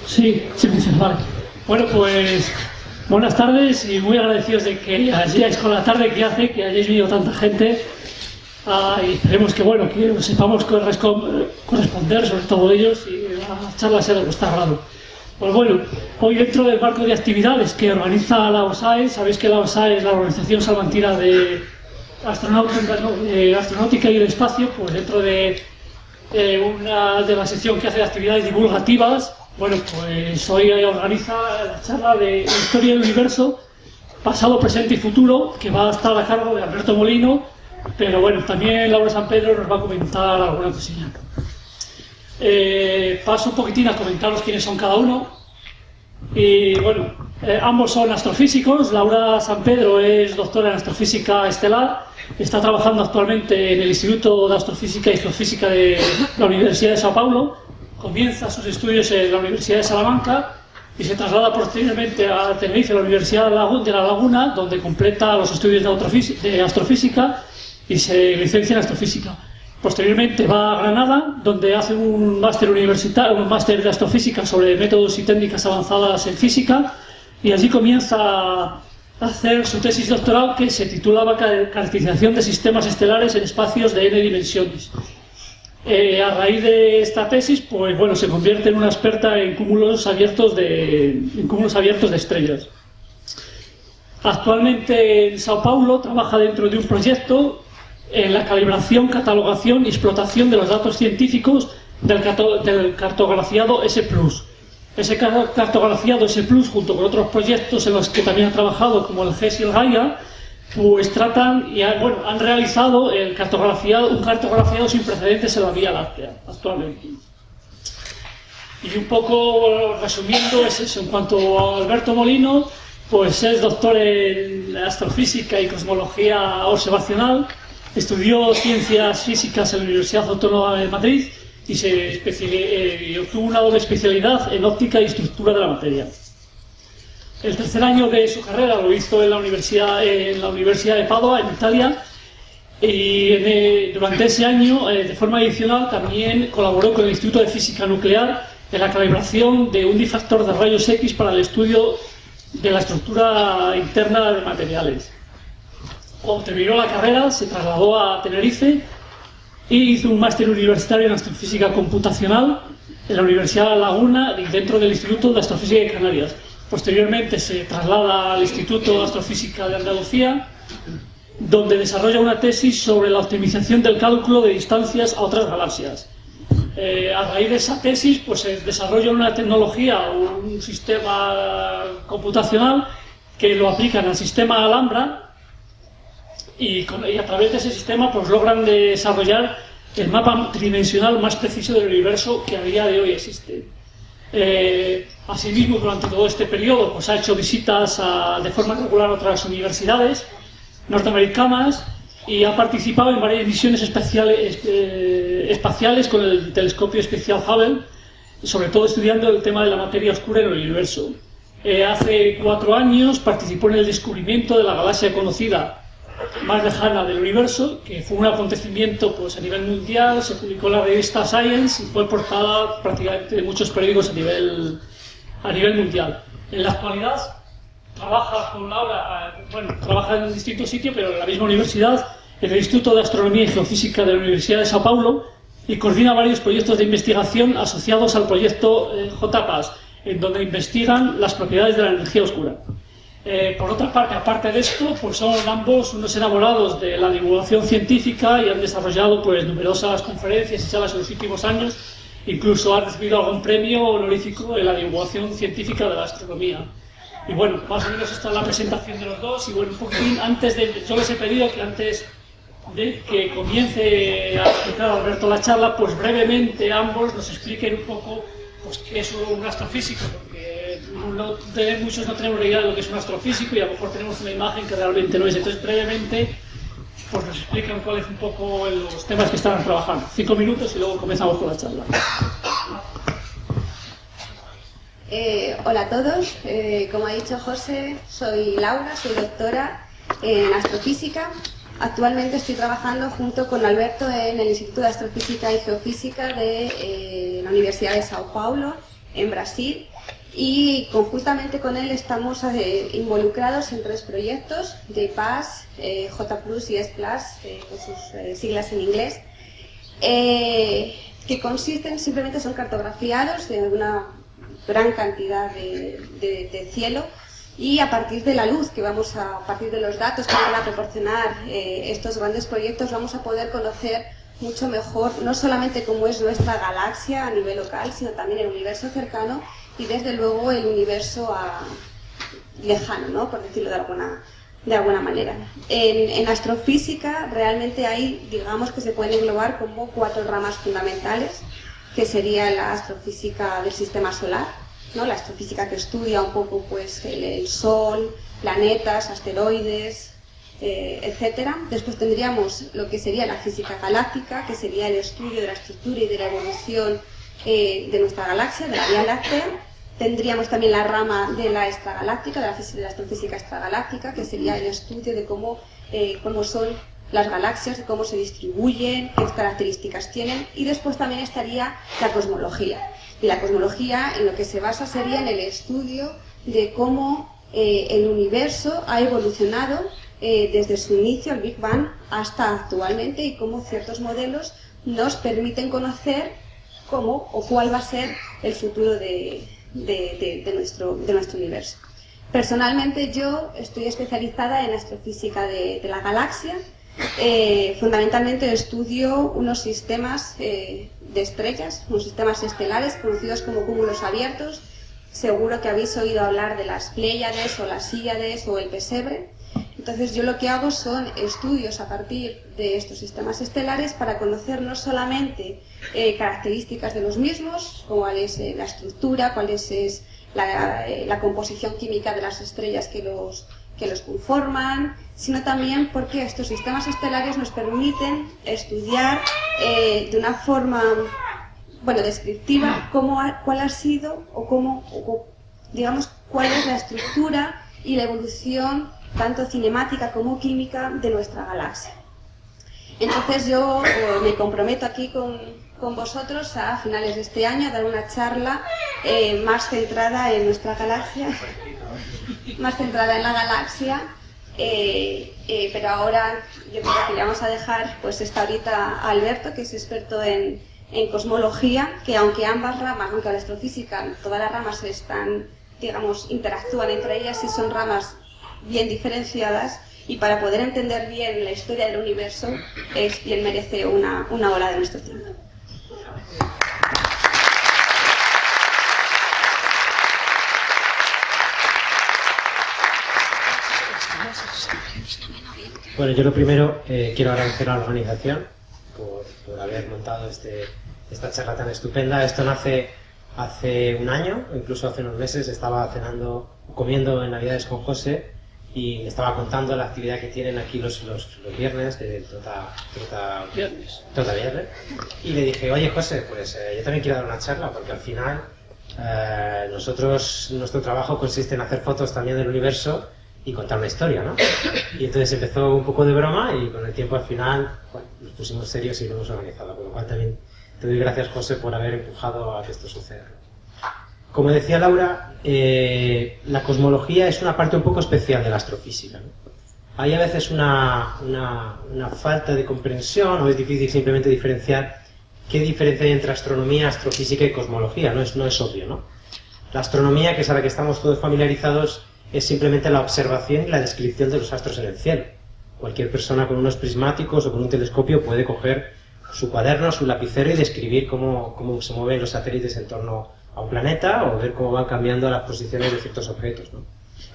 Sí, sí, vale. Bueno, pues buenas tardes y muy agradecidos de que hayáis con la tarde que hace, que hayáis venido tanta gente. Y esperemos que, bueno, que sepamos corresponder sobre todo ellos y la charla sea de vuestro agrado. Pues bueno, hoy dentro del marco de actividades que organiza la OSAE, sabéis que la OSAE es la Organización Salmantina de Astronáutica y el Espacio, pues dentro de la sección que hace de actividades divulgativas, bueno, pues hoy organiza la charla de Historia del Universo, pasado, presente y futuro, que va a estar a cargo de Alberto Molino, pero bueno, también Laura San Pedro nos va a comentar alguna cosilla. Paso un poquitín a comentaros quiénes son cada uno. Y bueno, ambos son astrofísicos. Laura San Pedro es doctora en astrofísica estelar, está trabajando actualmente en el Instituto de Astrofísica y Geofísica de la Universidad de Sao Paulo, comienza sus estudios en la Universidad de Salamanca y se traslada posteriormente a Tenerife, a la Universidad de La Laguna, donde completa los estudios de astrofísica y se licencia en astrofísica. Posteriormente va a Granada, donde hace un máster universitario, un máster de astrofísica sobre métodos y técnicas avanzadas en física, y allí comienza a hacer su tesis doctoral, que se titulaba Caracterización de sistemas estelares en espacios de n dimensiones. A raíz de esta tesis, pues bueno, se convierte en una experta en cúmulos abiertos de estrellas. Actualmente en Sao Paulo trabaja dentro de un proyecto en la calibración, catalogación y explotación de los datos científicos del cartografiado S+. Ese cartografiado S+, junto con otros proyectos en los que también ha trabajado, como el GES y el Gaia, pues tratan y han realizado un cartografiado sin precedentes en la Vía Láctea, actualmente. Y un poco resumiendo, es eso. En cuanto a Alberto Molino, pues es doctor en astrofísica y cosmología observacional. Estudió ciencias físicas en la Universidad Autónoma de Madrid y obtuvo una doble especialidad en óptica y estructura de la materia. El tercer año de su carrera lo hizo en la Universidad de Padua, en Italia, y durante ese año, de forma adicional, también colaboró con el Instituto de Física Nuclear en la calibración de un difractor de rayos X para el estudio de la estructura interna de materiales. Cuando terminó la carrera, se trasladó a Tenerife y hizo un máster universitario en astrofísica computacional en la Universidad de La Laguna y dentro del Instituto de Astrofísica de Canarias. Posteriormente se traslada al Instituto de Astrofísica de Andalucía, donde desarrolla una tesis sobre la optimización del cálculo de distancias a otras galaxias. A raíz de esa tesis, pues se desarrolla una tecnología, un sistema computacional que lo aplican al sistema Alhambra, y a través de ese sistema pues logran desarrollar el mapa tridimensional más preciso del universo que a día de hoy existe. Asimismo, durante todo este periodo pues ha hecho visitas de forma regular a otras universidades norteamericanas y ha participado en varias misiones espaciales con el telescopio especial Hubble, sobre todo estudiando el tema de la materia oscura en el universo. Hace 4 años participó en el descubrimiento de la galaxia conocida más lejana del universo, que fue un acontecimiento pues a nivel mundial. Se publicó en la revista Science y fue portada prácticamente de muchos periódicos a nivel mundial. En la actualidad trabaja con Laura, trabaja en un distinto sitio, pero en la misma universidad, en el Instituto de Astronomía y Geofísica de la Universidad de Sao Paulo, y coordina varios proyectos de investigación asociados al proyecto JPAS, en donde investigan las propiedades de la energía oscura. Por otra parte, aparte de esto, pues son ambos unos enamorados de la divulgación científica y han desarrollado pues numerosas conferencias y charlas en los últimos años. Incluso han recibido algún premio honorífico en la divulgación científica de la astronomía. Y bueno, más o menos esta es la presentación de los dos. Y bueno, un poquitín yo les he pedido que antes de que comience a explicar a Alberto la charla, pues brevemente ambos nos expliquen un poco pues qué es un astrofísico, porque muchos no tenemos idea de lo que es un astrofísico y a lo mejor tenemos una imagen que realmente no es. Entonces, brevemente, pues nos explican cuáles un poco los temas que están trabajando. 5 minutos y luego comenzamos con la charla. Hola a todos, como ha dicho José, soy Laura, soy doctora en astrofísica. Actualmente estoy trabajando junto con Alberto en el Instituto de Astrofísica y Geofísica de la Universidad de Sao Paulo, en Brasil, y conjuntamente con él estamos involucrados en 3 proyectos, JPass, J+, y S+, con sus siglas en inglés, que consisten, simplemente son cartografiados de una gran cantidad de cielo, y a partir de la luz a partir de los datos que van a proporcionar estos grandes proyectos, vamos a poder conocer mucho mejor no solamente cómo es nuestra galaxia a nivel local, sino también el universo cercano y desde luego el universo lejano, ¿no? Por decirlo de alguna manera. En astrofísica realmente hay, digamos que se pueden englobar como 4 ramas fundamentales, que sería la astrofísica del sistema solar, ¿no? La astrofísica que estudia un poco pues el Sol, planetas, asteroides, etcétera. Después tendríamos lo que sería la física galáctica, que sería el estudio de la estructura y de la evolución de nuestra galaxia, de la Vía Láctea. Tendríamos también la rama de la extragaláctica, de la astrofísica extragaláctica, que sería el estudio de cómo son las galaxias, de cómo se distribuyen, qué características tienen. Y después también estaría la cosmología. Y la cosmología en lo que se basa sería en el estudio de cómo el universo ha evolucionado desde su inicio, el Big Bang, hasta actualmente, y cómo ciertos modelos nos permiten conocer cómo o cuál va a ser el futuro de nuestro universo. Personalmente yo estoy especializada en astrofísica de la galaxia. Fundamentalmente estudio unos sistemas de estrellas, unos sistemas estelares conocidos como cúmulos abiertos. Seguro que habéis oído hablar de las Pléyades o las Híades o el Pesebre. Entonces yo lo que hago son estudios a partir de estos sistemas estelares para conocer no solamente características de los mismos, cuál es la estructura, cuál es la composición química de las estrellas que los conforman, sino también porque estos sistemas estelares nos permiten estudiar de una forma descriptiva cuál ha sido digamos cuál es la estructura y la evolución tanto cinemática como química de nuestra galaxia. Entonces yo me comprometo aquí con vosotros a finales de este año a dar una charla más centrada en nuestra galaxia, más centrada en la galaxia, pero ahora yo creo que le vamos a dejar pues esta ahorita a Alberto, que es experto en cosmología, que aunque ambas ramas, aunque la astrofísica, todas las ramas interactúan entre ellas y son ramas bien diferenciadas, y para poder entender bien la historia del universo bien merece una hora de nuestro tiempo. Bueno, yo lo primero quiero agradecer a la organización por haber montado esta charla tan estupenda. Esto nace hace un año, incluso hace unos meses. Estaba comiendo en Navidades con José y me estaba contando la actividad que tienen aquí los viernes, de Trota Viernes. Y le dije, oye José, pues yo también quiero dar una charla, porque al final nuestro trabajo consiste en hacer fotos también del universo y contar una historia, ¿no? Y entonces empezó un poco de broma y con el tiempo al final nos pusimos serios y lo hemos organizado, por lo cual también te doy gracias, José, por haber empujado a que esto suceda. Como decía Laura, la cosmología es una parte un poco especial de la astrofísica, ¿no? Hay a veces una falta de comprensión, o es difícil simplemente diferenciar qué diferencia hay entre astronomía, astrofísica y cosmología. No es obvio, ¿no? La astronomía, que es a la que estamos todos familiarizados, es simplemente la observación y la descripción de los astros en el cielo. Cualquier persona con unos prismáticos o con un telescopio puede coger su cuaderno, su lapicero y describir cómo se mueven los satélites en torno a un planeta, o ver cómo van cambiando las posiciones de ciertos objetos, ¿no?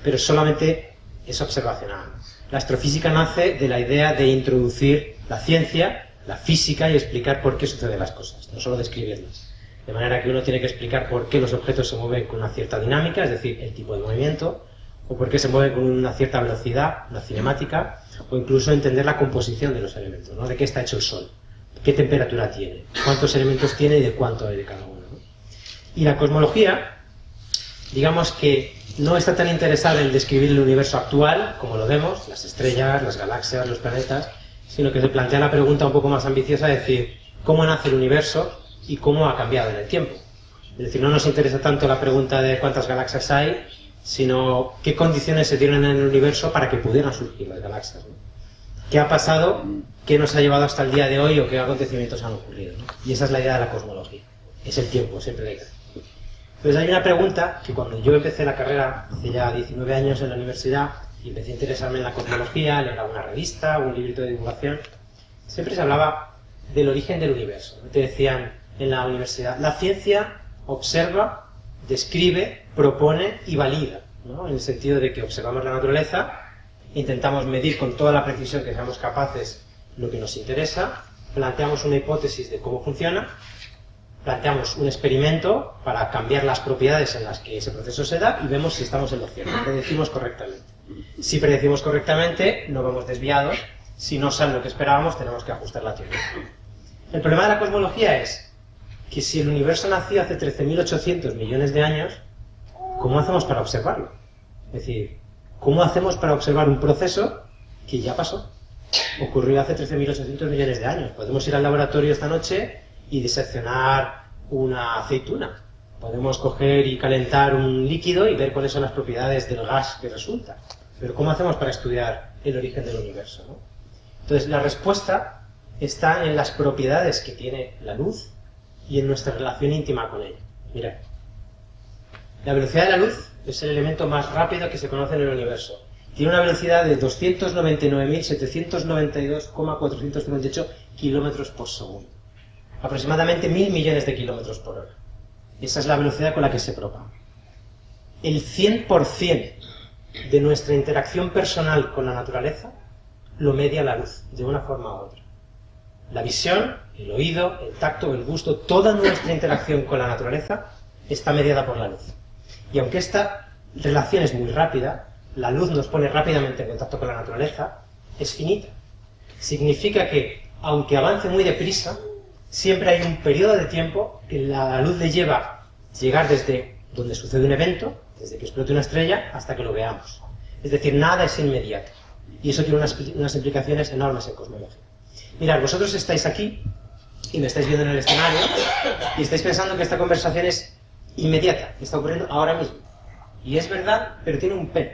Pero solamente es observacional. La astrofísica nace de la idea de introducir la ciencia, la física, y explicar por qué suceden las cosas, no solo describirlas. De manera que uno tiene que explicar por qué los objetos se mueven con una cierta dinámica, es decir, el tipo de movimiento, o por qué se mueven con una cierta velocidad, una cinemática, o incluso entender la composición de los elementos, ¿no? De qué está hecho el Sol, qué temperatura tiene, cuántos elementos tiene y de cuánto hay de cada uno, ¿no? Y la cosmología, digamos que no está tan interesada en describir el universo actual, como lo vemos, las estrellas, las galaxias, los planetas, sino que se plantea la pregunta un poco más ambiciosa, es decir, ¿cómo nace el universo y cómo ha cambiado en el tiempo? Es decir, no nos interesa tanto la pregunta de cuántas galaxias hay, sino qué condiciones se dieron en el universo para que pudieran surgir las galaxias, ¿no? ¿Qué ha pasado? ¿Qué nos ha llevado hasta el día de hoy o qué acontecimientos han ocurrido, ¿no? Y esa es la idea de la cosmología. Es el tiempo, siempre la idea. Entonces hay una pregunta que cuando yo empecé la carrera, hace ya 19 años en la universidad, y empecé a interesarme en la cosmología, leer alguna revista, un librito de divulgación, siempre se hablaba del origen del universo, ¿no? Te decían en la universidad, la ciencia observa, describe, propone y valida, ¿no? En el sentido de que observamos la naturaleza, intentamos medir con toda la precisión que seamos capaces lo que nos interesa, planteamos una hipótesis de cómo funciona, planteamos un experimento para cambiar las propiedades en las que ese proceso se da y vemos si estamos en lo cierto, predecimos correctamente. Si predecimos correctamente, no vamos desviados, si no sale lo que esperábamos, tenemos que ajustar la teoría. El problema de la cosmología es que si el universo nació hace 13.800 millones de años, ¿cómo hacemos para observarlo? Es decir, ¿cómo hacemos para observar un proceso que ya pasó? Ocurrió hace 13.800 millones de años. Podemos ir al laboratorio esta noche y diseccionar una aceituna. Podemos coger y calentar un líquido y ver cuáles son las propiedades del gas que resulta. Pero ¿cómo hacemos para estudiar el origen del universo, ¿no? Entonces, la respuesta está en las propiedades que tiene la luz y en nuestra relación íntima con ella. Mirad, la velocidad de la luz es el elemento más rápido que se conoce en el universo. Tiene una velocidad de 299.792,458 kilómetros por segundo. Aproximadamente 1.000 millones de kilómetros por hora. Esa es la velocidad con la que se propaga. El 100% de nuestra interacción personal con la naturaleza lo media la luz, de una forma u otra. La visión, el oído, el tacto, el gusto, toda nuestra interacción con la naturaleza está mediada por la luz. Y aunque esta relación es muy rápida, la luz nos pone rápidamente en contacto con la naturaleza, es finita. Significa que, aunque avance muy deprisa, siempre hay un periodo de tiempo que la luz le lleva llegar desde donde sucede un evento, desde que explote una estrella, hasta que lo veamos. Es decir, nada es inmediato. Y eso tiene unas implicaciones enormes en cosmología. Mirad, vosotros estáis aquí y me estáis viendo en el escenario y estáis pensando que esta conversación es inmediata, que está ocurriendo ahora mismo. Y es verdad, pero tiene un pero.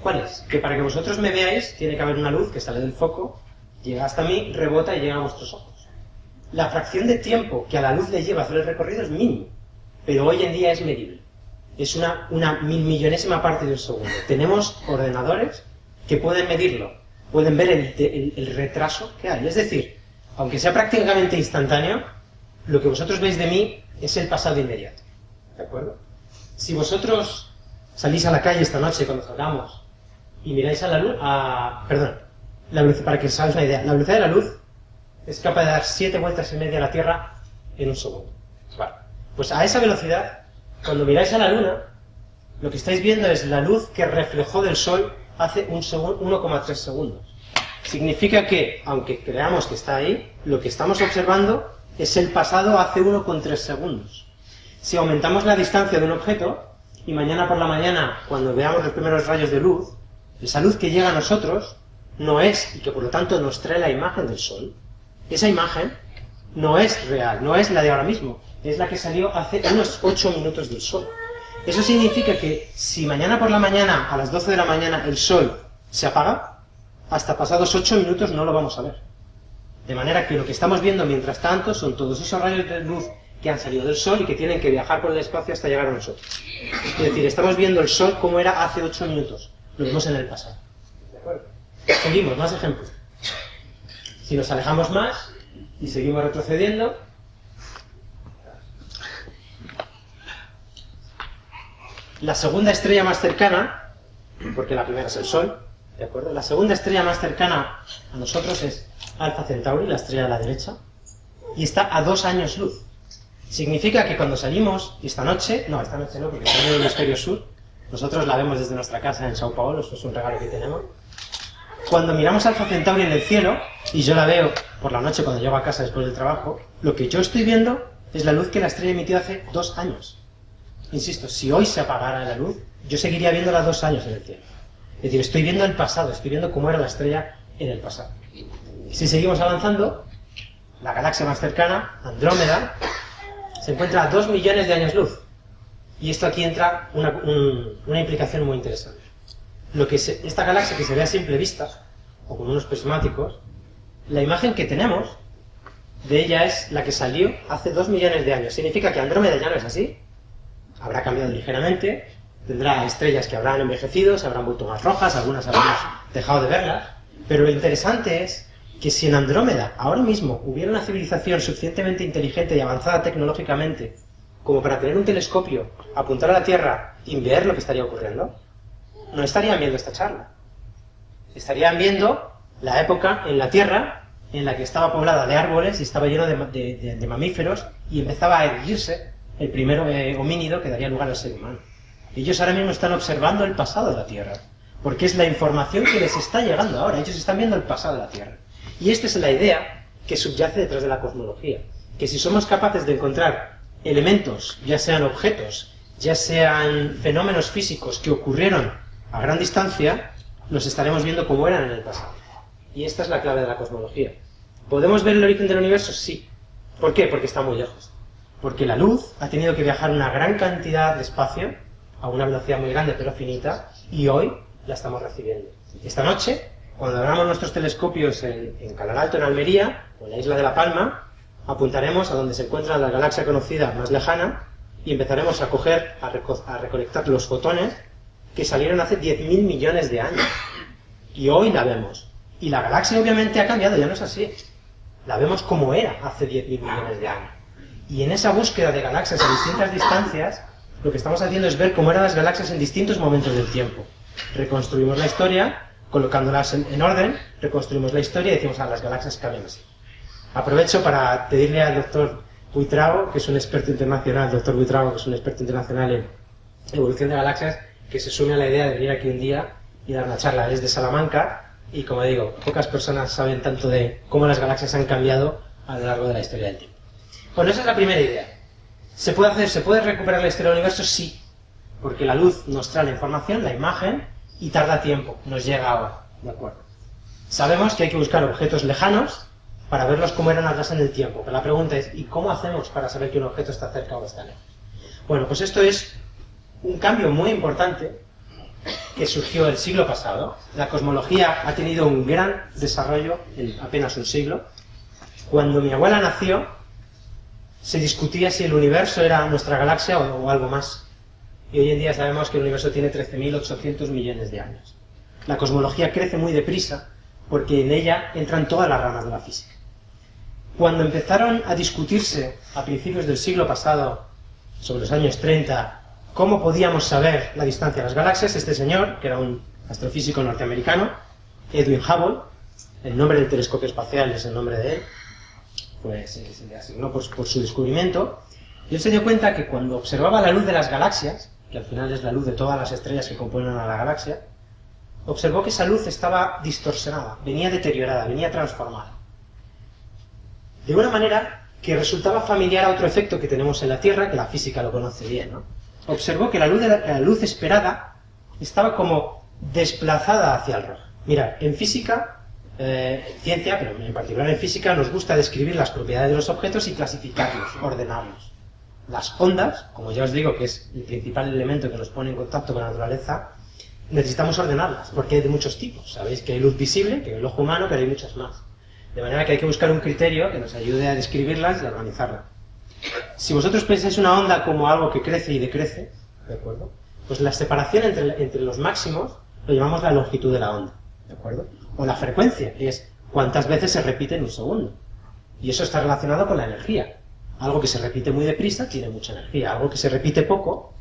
¿Cuál es? Que para que vosotros me veáis tiene que haber una luz que sale del foco, llega hasta mí, rebota y llega a vuestros ojos. La fracción de tiempo que a la luz le lleva a hacer el recorrido es mínimo, pero hoy en día es medible. Es una 1.000.000.000ésima parte de un segundo. Tenemos ordenadores que pueden medirlo, pueden ver el retraso que hay. Es decir, aunque sea prácticamente instantáneo, lo que vosotros veis de mí es el pasado inmediato. ¿De acuerdo? Si vosotros salís a la calle esta noche cuando salgamos y miráis a la luz, para que os hagáis una idea, la velocidad de la luz es capaz de dar 7 vueltas y media a la Tierra en un segundo. Vale. Pues a esa velocidad, cuando miráis a la Luna, lo que estáis viendo es la luz que reflejó del Sol hace 1,3 segundos. Significa que, aunque creamos que está ahí, lo que estamos observando es el pasado hace 1,3 segundos. Si aumentamos la distancia de un objeto, y mañana por la mañana, cuando veamos los primeros rayos de luz, esa luz que llega a nosotros no es, y que por lo tanto nos trae la imagen del Sol, esa imagen no es real, no es la de ahora mismo, es la que salió hace unos 8 minutos del Sol. Eso significa que si mañana por la mañana, a las 12 de la mañana, el Sol se apaga, hasta pasados 8 minutos no lo vamos a ver. De manera que lo que estamos viendo mientras tanto son todos esos rayos de luz que han salido del Sol y que tienen que viajar por el espacio hasta llegar a nosotros. Es decir, estamos viendo el Sol como era hace 8 minutos. Lo vimos en el pasado. ¿De acuerdo? Seguimos, más ejemplos. Si nos alejamos más y seguimos retrocediendo, la segunda estrella más cercana, porque la primera es el Sol, ¿de acuerdo? La segunda estrella más cercana a nosotros es Alfa Centauri, la estrella de la derecha, y está a 2 años luz. Significa que cuando salimos, esta noche no, porque está en el hemisferio sur, nosotros la vemos desde nuestra casa en Sao Paulo, eso es un regalo que tenemos. Cuando miramos Alfa Centauri en el cielo, y yo la veo por la noche cuando llego a casa después del trabajo, lo que yo estoy viendo es la luz que la estrella emitió hace 2 años. Insisto, si hoy se apagara la luz, yo seguiría viéndola 2 años en el cielo. Es decir, estoy viendo el pasado, estoy viendo cómo era la estrella en el pasado. Si seguimos avanzando, la galaxia más cercana, Andrómeda, se encuentra a 2 millones de años luz. Y esto aquí entra una implicación muy interesante. Esta galaxia que se ve a simple vista, o con unos prismáticos, la imagen que tenemos de ella es la que salió hace 2 millones de años. Significa que Andrómeda ya no es así, habrá cambiado ligeramente, tendrá estrellas que habrán envejecido, se habrán vuelto más rojas, algunas habremos dejado de verlas, pero lo interesante es que si en Andrómeda ahora mismo hubiera una civilización suficientemente inteligente y avanzada tecnológicamente como para tener un telescopio, apuntar a la Tierra y ver lo que estaría ocurriendo, no estarían viendo esta charla. Estarían viendo la época en la Tierra en la que estaba poblada de árboles y estaba lleno de mamíferos y empezaba a erguirse el primer homínido que daría lugar al ser humano. Ellos ahora mismo están observando el pasado de la Tierra, porque es la información que les está llegando ahora. Ellos están viendo el pasado de la Tierra. Y esta es la idea que subyace detrás de la cosmología, que si somos capaces de encontrar elementos, ya sean objetos, ya sean fenómenos físicos que ocurrieron a gran distancia, los estaremos viendo como eran en el pasado. Y esta es la clave de la cosmología. ¿Podemos ver el origen del universo? Sí. ¿Por qué? Porque está muy lejos. Porque la luz ha tenido que viajar una gran cantidad de espacio, a una velocidad muy grande pero finita, y hoy la estamos recibiendo. Esta noche, cuando abramos nuestros telescopios en Canal Alto, en Almería, o en la isla de La Palma, apuntaremos a donde se encuentra la galaxia conocida más lejana y empezaremos a recolectar los fotones que salieron hace 10.000 millones de años. Y hoy la vemos. Y la galaxia obviamente ha cambiado, ya no es así. La vemos como era hace 10.000 millones de años. Y en esa búsqueda de galaxias a distintas distancias, lo que estamos haciendo es ver cómo eran las galaxias en distintos momentos del tiempo. Reconstruimos la historia, colocándolas en orden, reconstruimos la historia y decimos, las galaxias cambian así. Aprovecho para pedirle al doctor Buitrago, que es un experto internacional, en evolución de galaxias, que se sume a la idea de venir aquí un día y dar una charla. Él es de Salamanca y, como digo, pocas personas saben tanto de cómo las galaxias han cambiado a lo largo de la historia del tiempo. Bueno, esa es la primera idea. ¿Se puede recuperar la historia del universo? Sí, porque la luz nos trae la información, la imagen, y tarda tiempo, nos llega ahora, ¿de acuerdo? Sabemos que hay que buscar objetos lejanos para verlos como eran atrás en el tiempo, pero la pregunta es, ¿y cómo hacemos para saber que un objeto está cerca o está lejos? Bueno, pues esto es un cambio muy importante que surgió el siglo pasado. La cosmología ha tenido un gran desarrollo en apenas un siglo. Cuando mi abuela nació, se discutía si el universo era nuestra galaxia o algo más. Y hoy en día sabemos que el universo tiene 13.800 millones de años. La cosmología crece muy deprisa porque en ella entran todas las ramas de la física. Cuando empezaron a discutirse a principios del siglo pasado, sobre los años 30, cómo podíamos saber la distancia de las galaxias, este señor, que era un astrofísico norteamericano, Edwin Hubble, el nombre del telescopio espacial es el nombre de él, pues se le asignó por su descubrimiento, y él se dio cuenta que cuando observaba la luz de las galaxias, que al final es la luz de todas las estrellas que componen a la galaxia, observó que esa luz estaba distorsionada, venía deteriorada, venía transformada. De una manera que resultaba familiar a otro efecto que tenemos en la Tierra, que la física lo conoce bien, ¿no? Observó que la luz esperada estaba como desplazada hacia el rojo. Mirad, en física, en ciencia, pero en particular en física, nos gusta describir las propiedades de los objetos y clasificarlos, ordenarlos. Las ondas, como ya os digo, que es el principal elemento que nos pone en contacto con la naturaleza, necesitamos ordenarlas, porque hay de muchos tipos. Sabéis que hay luz visible, que hay el ojo humano, pero hay muchas más. De manera que hay que buscar un criterio que nos ayude a describirlas y a organizarlas. Si vosotros pensáis una onda como algo que crece y decrece, ¿de acuerdo? Pues la separación entre los máximos lo llamamos la longitud de la onda, ¿de acuerdo? O la frecuencia, que es cuántas veces se repite en un segundo. Y eso está relacionado con la energía. Algo que se repite muy deprisa tiene mucha energía, algo que se repite poco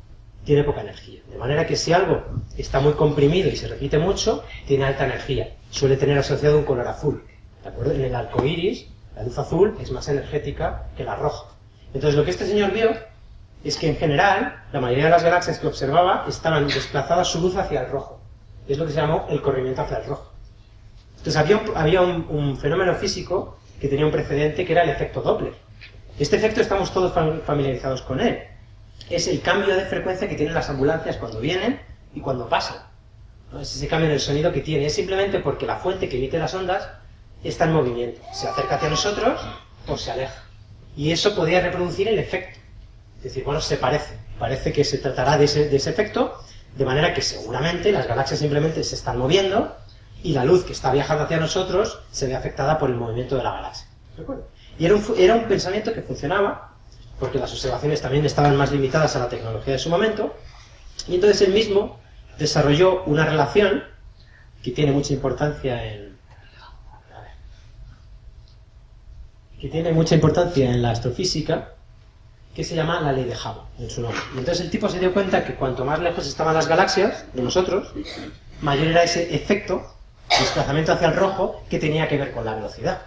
tiene poca energía. De manera que si algo está muy comprimido y se repite mucho, tiene alta energía. Suele tener asociado un color azul, ¿de acuerdo? En el arco iris, la luz azul es más energética que la roja. Entonces lo que este señor vio es que en general la mayoría de las galaxias que observaba estaban desplazadas su luz hacia el rojo. Es lo que se llamó el corrimiento hacia el rojo. Entonces había un fenómeno físico que tenía un precedente que era el efecto Doppler. Este efecto estamos todos familiarizados con él. Es el cambio de frecuencia que tienen las ambulancias cuando vienen y cuando pasan. ¿No? Es ese cambio en el sonido que tiene. Es simplemente porque la fuente que emite las ondas está en movimiento. Se acerca hacia nosotros o se aleja. Y eso podía reproducir el efecto. Es decir, bueno, parece que se tratará de ese efecto, de manera que seguramente las galaxias simplemente se están moviendo y la luz que está viajando hacia nosotros se ve afectada por el movimiento de la galaxia. ¿De acuerdo? Y era un pensamiento que funcionaba, porque las observaciones también estaban más limitadas a la tecnología de su momento, y entonces él mismo desarrolló una relación que tiene mucha importancia en la astrofísica, que se llama la ley de Hubble, en su nombre. Y entonces el tipo se dio cuenta que cuanto más lejos estaban las galaxias de nosotros, mayor era ese efecto de desplazamiento hacia el rojo que tenía que ver con la velocidad.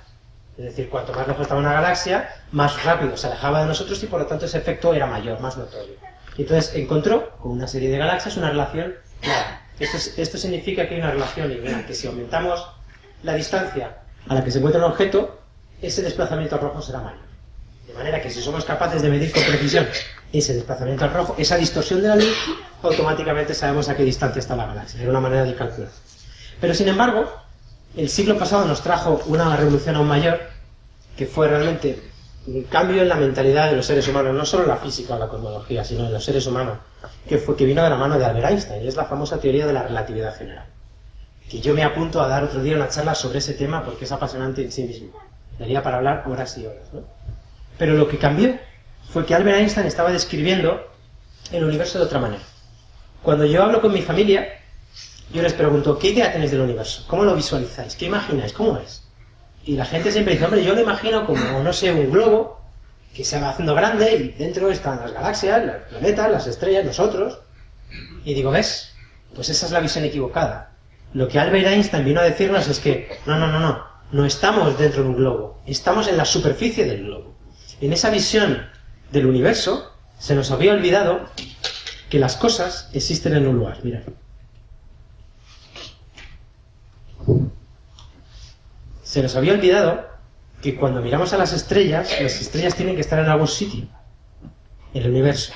Es decir, cuanto más lejos estaba una galaxia, más rápido se alejaba de nosotros y por lo tanto ese efecto era mayor, más notorio. Y entonces encontró con una serie de galaxias una relación clara. Esto significa que hay una relación lineal, que si aumentamos la distancia a la que se encuentra un objeto, ese desplazamiento al rojo será mayor. De manera que si somos capaces de medir con precisión ese desplazamiento al rojo, esa distorsión de la luz, automáticamente sabemos a qué distancia está la galaxia. Era una manera de calcular. Pero sin embargo, el siglo pasado nos trajo una revolución aún mayor, que fue realmente un cambio en la mentalidad de los seres humanos, no solo en la física o la cosmología, sino en los seres humanos, que vino de la mano de Albert Einstein, y es la famosa teoría de la relatividad general. Que yo me apunto a dar otro día una charla sobre ese tema porque es apasionante en sí mismo. Daría para hablar horas y horas, ¿no? Pero lo que cambió fue que Albert Einstein estaba describiendo el universo de otra manera. Cuando yo hablo con mi familia, yo les pregunto, ¿qué idea tenéis del universo? ¿Cómo lo visualizáis? ¿Qué imagináis? ¿Cómo es? Y la gente siempre dice, hombre, yo lo imagino como, no sé, un globo que se va haciendo grande y dentro están las galaxias, los planetas, las estrellas, nosotros. Y digo, ¿ves? Pues esa es la visión equivocada. Lo que Albert Einstein vino a decirnos es que, no estamos dentro de un globo, estamos en la superficie del globo. En esa visión del universo se nos había olvidado que las cosas existen en un lugar. Mirad. Se nos había olvidado que cuando miramos a las estrellas tienen que estar en algún sitio, en el universo.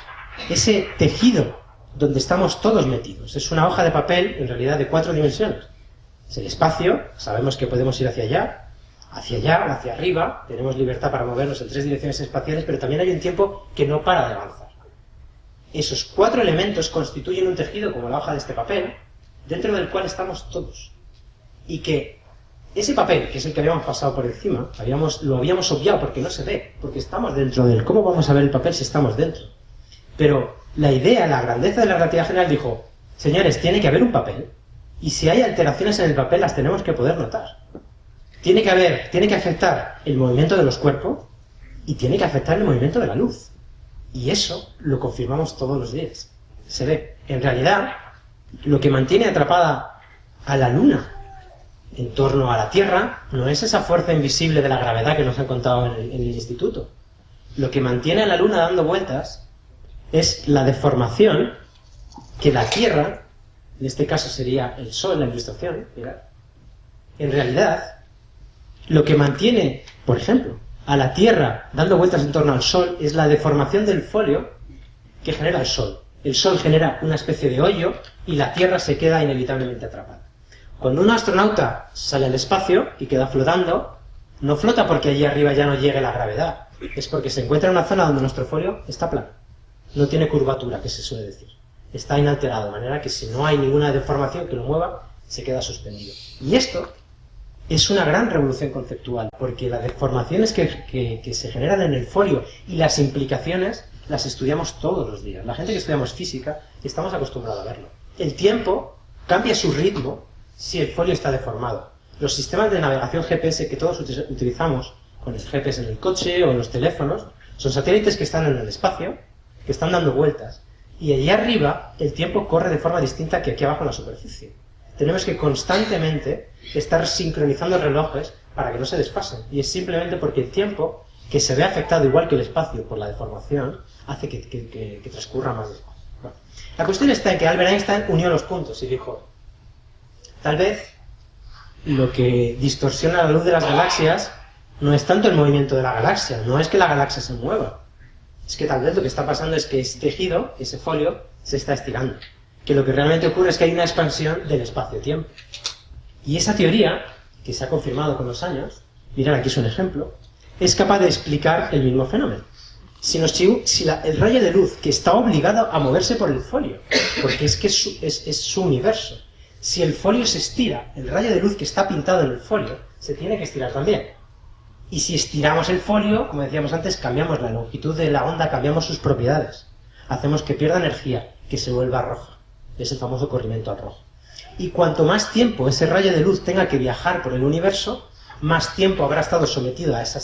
Ese tejido donde estamos todos metidos es una hoja de papel, en realidad de 4 dimensiones. Es el espacio, sabemos que podemos ir hacia allá o hacia arriba, tenemos libertad para movernos en 3 direcciones espaciales, pero también hay un tiempo que no para de avanzar. Esos 4 elementos constituyen un tejido como la hoja de este papel, dentro del cual estamos todos. Y que ese papel, que es el que habíamos pasado por encima, lo habíamos obviado porque no se ve, porque estamos dentro de él. ¿Cómo vamos a ver el papel si estamos dentro? Pero la grandeza de la relatividad general dijo, señores, tiene que haber un papel, y si hay alteraciones en el papel las tenemos que poder notar. Tiene que afectar el movimiento de los cuerpos y tiene que afectar el movimiento de la luz. Y eso lo confirmamos todos los días. Se ve. En realidad, lo que mantiene atrapada a la Luna en torno a la Tierra no es esa fuerza invisible de la gravedad que nos han contado en el instituto. Lo que mantiene a la Luna dando vueltas es la deformación que la Tierra, en este caso sería el Sol, la ilustración, mirad, en realidad, lo que mantiene, por ejemplo, a la Tierra dando vueltas en torno al Sol es la deformación del folio que genera el Sol. El Sol genera una especie de hoyo y la Tierra se queda inevitablemente atrapada. Cuando un astronauta sale al espacio y queda flotando, no flota porque allí arriba ya no llegue la gravedad, es porque se encuentra en una zona donde nuestro folio está plano. No tiene curvatura, que se suele decir. Está inalterado, de manera que si no hay ninguna deformación que lo mueva, se queda suspendido. Y esto es una gran revolución conceptual, porque las deformaciones que se generan en el folio y las implicaciones las estudiamos todos los días. La gente que estudiamos física estamos acostumbrados a verlo. El tiempo cambia su ritmo si el folio está deformado. Los sistemas de navegación GPS que todos utilizamos, con el GPS en el coche o en los teléfonos, son satélites que están en el espacio, que están dando vueltas, y allí arriba el tiempo corre de forma distinta que aquí abajo en la superficie. Tenemos que constantemente estar sincronizando relojes para que no se desfasen, y es simplemente porque el tiempo, que se ve afectado igual que el espacio por la deformación, hace que transcurra más despacio. Bueno, la cuestión está en que Albert Einstein unió los puntos y dijo, tal vez lo que distorsiona la luz de las galaxias no es tanto el movimiento de la galaxia, no es que la galaxia se mueva, es que tal vez lo que está pasando es que ese tejido, ese folio, se está estirando. Que lo que realmente ocurre es que hay una expansión del espacio-tiempo. Y esa teoría, que se ha confirmado con los años, mirad, aquí es un ejemplo, es capaz de explicar el mismo fenómeno. Si el rayo de luz que está obligado a moverse por el folio, porque es que es su universo, si el folio se estira, el rayo de luz que está pintado en el folio se tiene que estirar también. Y si estiramos el folio, como decíamos antes, cambiamos la longitud de la onda, cambiamos sus propiedades. Hacemos que pierda energía, que se vuelva roja. Es el famoso corrimiento al rojo. Y cuanto más tiempo ese rayo de luz tenga que viajar por el universo, más tiempo habrá estado sometido a ese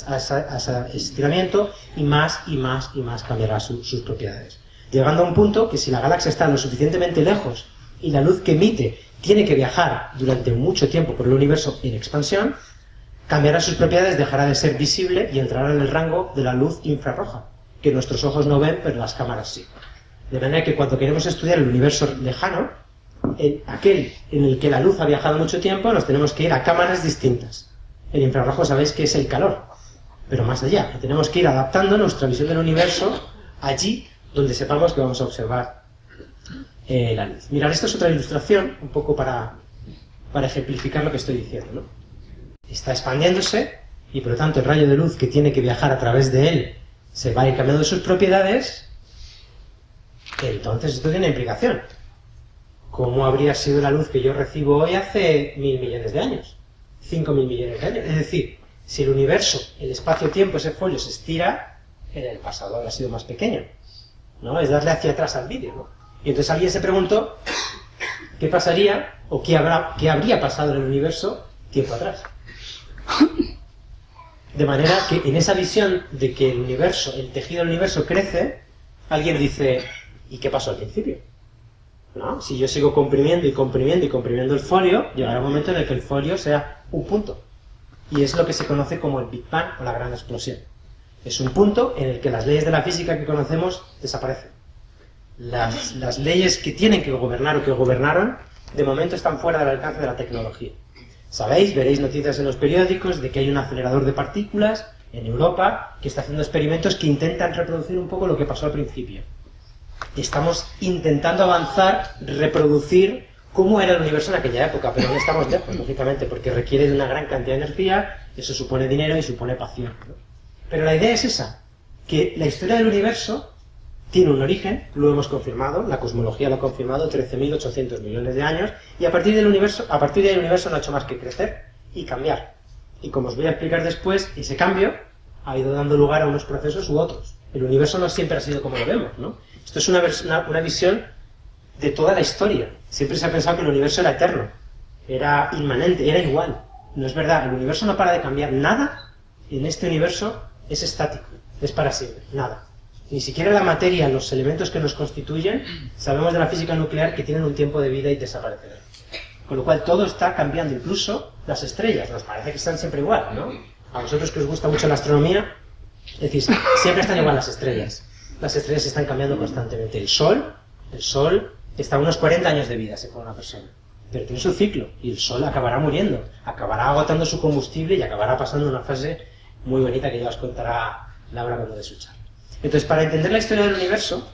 estiramiento y más cambiará sus propiedades. Llegando a un punto que si la galaxia está lo suficientemente lejos y la luz que emite tiene que viajar durante mucho tiempo por el universo en expansión, cambiará sus propiedades, dejará de ser visible y entrará en el rango de la luz infrarroja, que nuestros ojos no ven, pero las cámaras sí. De manera que cuando queremos estudiar el universo lejano, aquel en el que la luz ha viajado mucho tiempo, nos tenemos que ir a cámaras distintas. El infrarrojo sabéis que es el calor, pero más allá. Tenemos que ir adaptando nuestra visión del universo allí donde sepamos que vamos a observar la luz. Mirad, esta es otra ilustración, un poco para ejemplificar lo que estoy diciendo, ¿no? Está expandiéndose y por lo tanto el rayo de luz que tiene que viajar a través de él se va a ir cambiando sus propiedades. Entonces esto tiene implicación. ¿Cómo habría sido la luz que yo recibo hoy hace 1.000 millones de años? 5.000 millones de años. Es decir, si el universo, el espacio-tiempo, ese folio se estira, en el pasado habrá sido más pequeño, ¿no? Es darle hacia atrás al vídeo, ¿no? Y entonces alguien se preguntó qué pasaría o qué habría pasado en el universo tiempo atrás. De manera que en esa visión de que el universo, el tejido del universo crece, alguien dice, ¿y qué pasó al principio? ¿No? Si yo sigo comprimiendo el folio, llegará un momento en el que el folio sea un punto. Y es lo que se conoce como el Big Bang o la gran explosión. Es un punto en el que las leyes de la física que conocemos desaparecen. Las leyes que tienen que gobernar o que gobernaron, de momento están fuera del alcance de la tecnología. Sabéis, veréis noticias en los periódicos de que hay un acelerador de partículas en Europa que está haciendo experimentos que intentan reproducir un poco lo que pasó al principio. Estamos intentando avanzar, reproducir cómo era el universo en aquella época, pero no estamos lejos, lógicamente, porque requiere de una gran cantidad de energía, eso supone dinero y supone pasión, ¿no? Pero la idea es esa, que la historia del universo tiene un origen, lo hemos confirmado, la cosmología lo ha confirmado, 13.800 millones de años, y a partir de ahí el universo no ha hecho más que crecer y cambiar. Y como os voy a explicar después, ese cambio ha ido dando lugar a unos procesos u otros. El universo no siempre ha sido como lo vemos, ¿no? Esto es una visión de toda la historia. Siempre se ha pensado que el universo era eterno, era inmanente, era igual. No es verdad, el universo no para de cambiar. Nada en este universo es estático, es para siempre, nada. Ni siquiera la materia, los elementos que nos constituyen, sabemos de la física nuclear que tienen un tiempo de vida y desaparecerán. Con lo cual todo está cambiando, incluso las estrellas. Nos parece que están siempre igual, ¿no? A vosotros que os gusta mucho la astronomía, decís, siempre están igual las estrellas. Las estrellas están cambiando constantemente. El Sol está a unos 40 años de vida, según una persona. Pero tiene su ciclo, y el Sol acabará muriendo, acabará agotando su combustible y acabará pasando una fase muy bonita que ya os contará Laura cuando dé su charla. Entonces, para entender la historia del universo,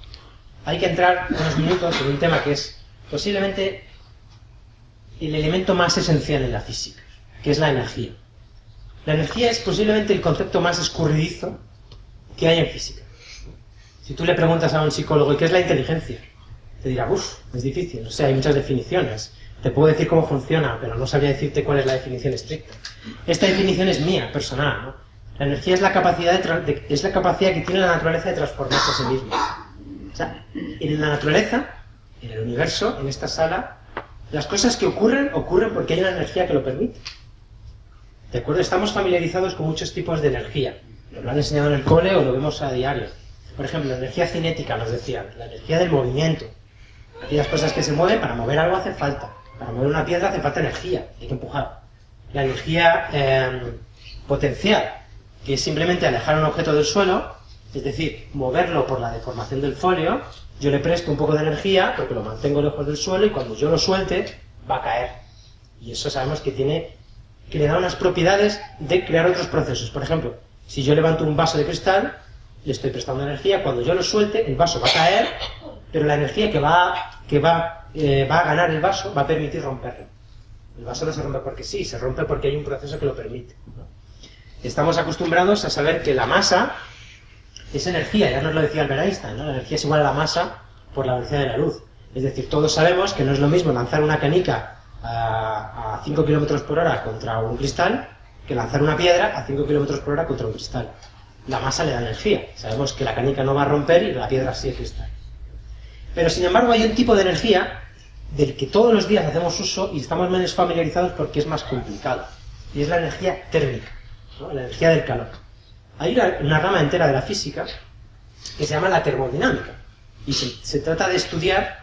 hay que entrar unos minutos en un tema que es posiblemente el elemento más esencial en la física, que es la energía. La energía es posiblemente el concepto más escurridizo que hay en física. Si tú le preguntas a un psicólogo, ¿y qué es la inteligencia? Te dirá, es difícil, hay muchas definiciones. Te puedo decir cómo funciona, pero no sabría decirte cuál es la definición estricta. Esta definición es mía, personal, ¿no? La energía es la capacidad que tiene la naturaleza de transformarse a sí misma. O sea, en la naturaleza, en el universo, en esta sala, las cosas que ocurren porque hay una energía que lo permite. ¿De acuerdo? Estamos familiarizados con muchos tipos de energía. Nos lo han enseñado en el cole o lo vemos a diario. Por ejemplo, la energía cinética, nos decían, la energía del movimiento. Aquellas cosas que se mueven, para mover algo hace falta. Para mover una piedra hace falta energía, hay que empujar. La energía potencial, que es simplemente alejar un objeto del suelo, es decir, moverlo por la deformación del folio, yo le presto un poco de energía porque lo mantengo lejos del suelo y cuando yo lo suelte, va a caer. Y eso sabemos que le da unas propiedades de crear otros procesos. Por ejemplo, si yo levanto un vaso de cristal, le estoy prestando energía, cuando yo lo suelte, el vaso va a caer, pero la energía que va a ganar el vaso va a permitir romperlo. El vaso no se rompe porque sí, se rompe porque hay un proceso que lo permite, ¿no? Estamos acostumbrados a saber que la masa es energía, ya nos lo decía Albert Einstein, ¿no? La energía es igual a la masa por la velocidad de la luz. Es decir, todos sabemos que no es lo mismo lanzar una canica a 5 km por hora contra un cristal que lanzar una piedra a 5 km por hora contra un cristal. La masa le da energía. Sabemos que la canica no va a romper y la piedra sí el cristal. Pero sin embargo hay un tipo de energía del que todos los días hacemos uso y estamos menos familiarizados porque es más complicado. Y es la energía térmica, ¿no? La energía del calor. Hay una rama entera de la física que se llama la termodinámica. Y se trata de estudiar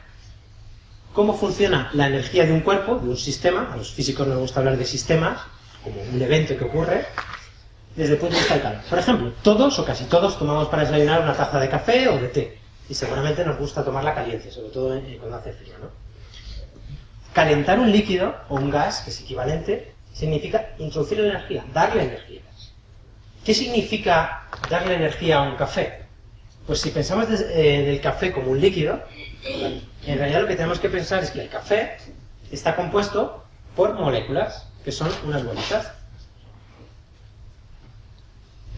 cómo funciona la energía de un cuerpo, de un sistema. A los físicos nos gusta hablar de sistemas, como un evento que ocurre, desde el punto de vista del calor. Por ejemplo, todos o casi todos tomamos para desayunar una taza de café o de té. Y seguramente nos gusta tomarla caliente, sobre todo cuando hace frío, ¿no? Calentar un líquido o un gas, que es equivalente, significa introducir energía, darle energía. ¿Qué significa darle energía a un café? Pues si pensamos del café como un líquido, en realidad lo que tenemos que pensar es que el café está compuesto por moléculas, que son unas bolitas.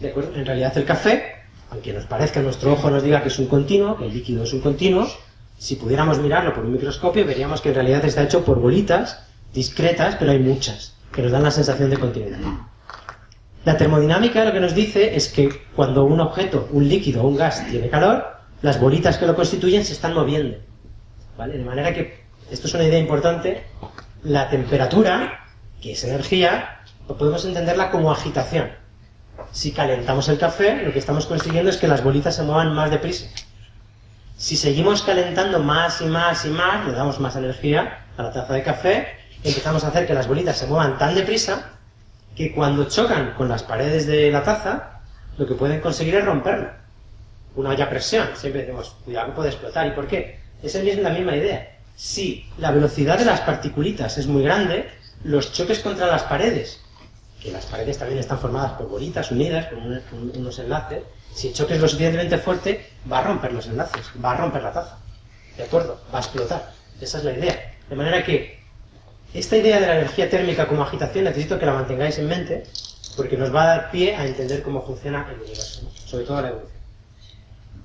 ¿De acuerdo? En realidad el café, aunque nos parezca, nuestro ojo nos diga que es un continuo, que el líquido es un continuo, si pudiéramos mirarlo por un microscopio veríamos que en realidad está hecho por bolitas discretas, pero hay muchas, que nos dan la sensación de continuidad. La termodinámica lo que nos dice es que cuando un objeto, un líquido o un gas tiene calor, las bolitas que lo constituyen se están moviendo, ¿vale? De manera que, esto es una idea importante, la temperatura, que es energía, podemos entenderla como agitación. Si calentamos el café, lo que estamos consiguiendo es que las bolitas se muevan más deprisa. Si seguimos calentando más y más y más, le damos más energía a la taza de café, empezamos a hacer que las bolitas se muevan tan deprisa que cuando chocan con las paredes de la taza, lo que pueden conseguir es romperla. Una olla a presión, siempre decimos, cuidado que puede explotar. ¿Y por qué? Es la misma idea. Si la velocidad de las partículas es muy grande, los choques contra las paredes, que las paredes también están formadas por bolitas unidas, con unos enlaces, si el choque es lo suficientemente fuerte, va a romper los enlaces, va a romper la taza. ¿De acuerdo? Va a explotar. Esa es la idea. De manera que esta idea de la energía térmica como agitación necesito que la mantengáis en mente, porque nos va a dar pie a entender cómo funciona el universo, ¿no? Sobre todo la evolución.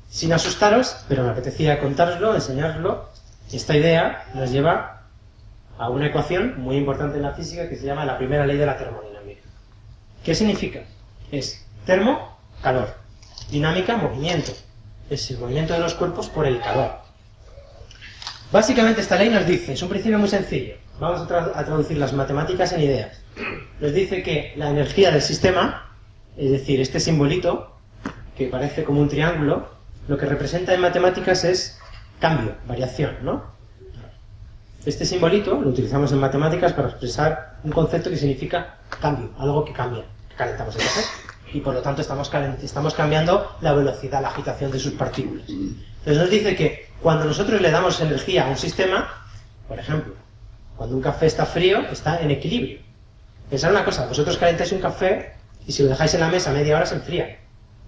Sin asustaros, pero me apetecía contároslo, enseñároslo, esta idea nos lleva a una ecuación muy importante en la física que se llama la primera ley de la termodinámica. ¿Qué significa? Es termo, calor. Dinámica, movimiento. Es el movimiento de los cuerpos por el calor. Básicamente esta ley nos dice, es un principio muy sencillo, vamos a traducir las matemáticas en ideas. Nos dice que la energía del sistema, es decir, este simbolito, que parece como un triángulo, lo que representa en matemáticas es cambio, variación, ¿no? Este simbolito lo utilizamos en matemáticas para expresar un concepto que significa cambio, algo que cambia. Calentamos el café y por lo tanto estamos cambiando la velocidad, la agitación de sus partículas. Entonces nos dice que cuando nosotros le damos energía a un sistema, por ejemplo, cuando un café está frío, está en equilibrio. Pensad una cosa, vosotros calentáis un café y si lo dejáis en la mesa media hora se enfría.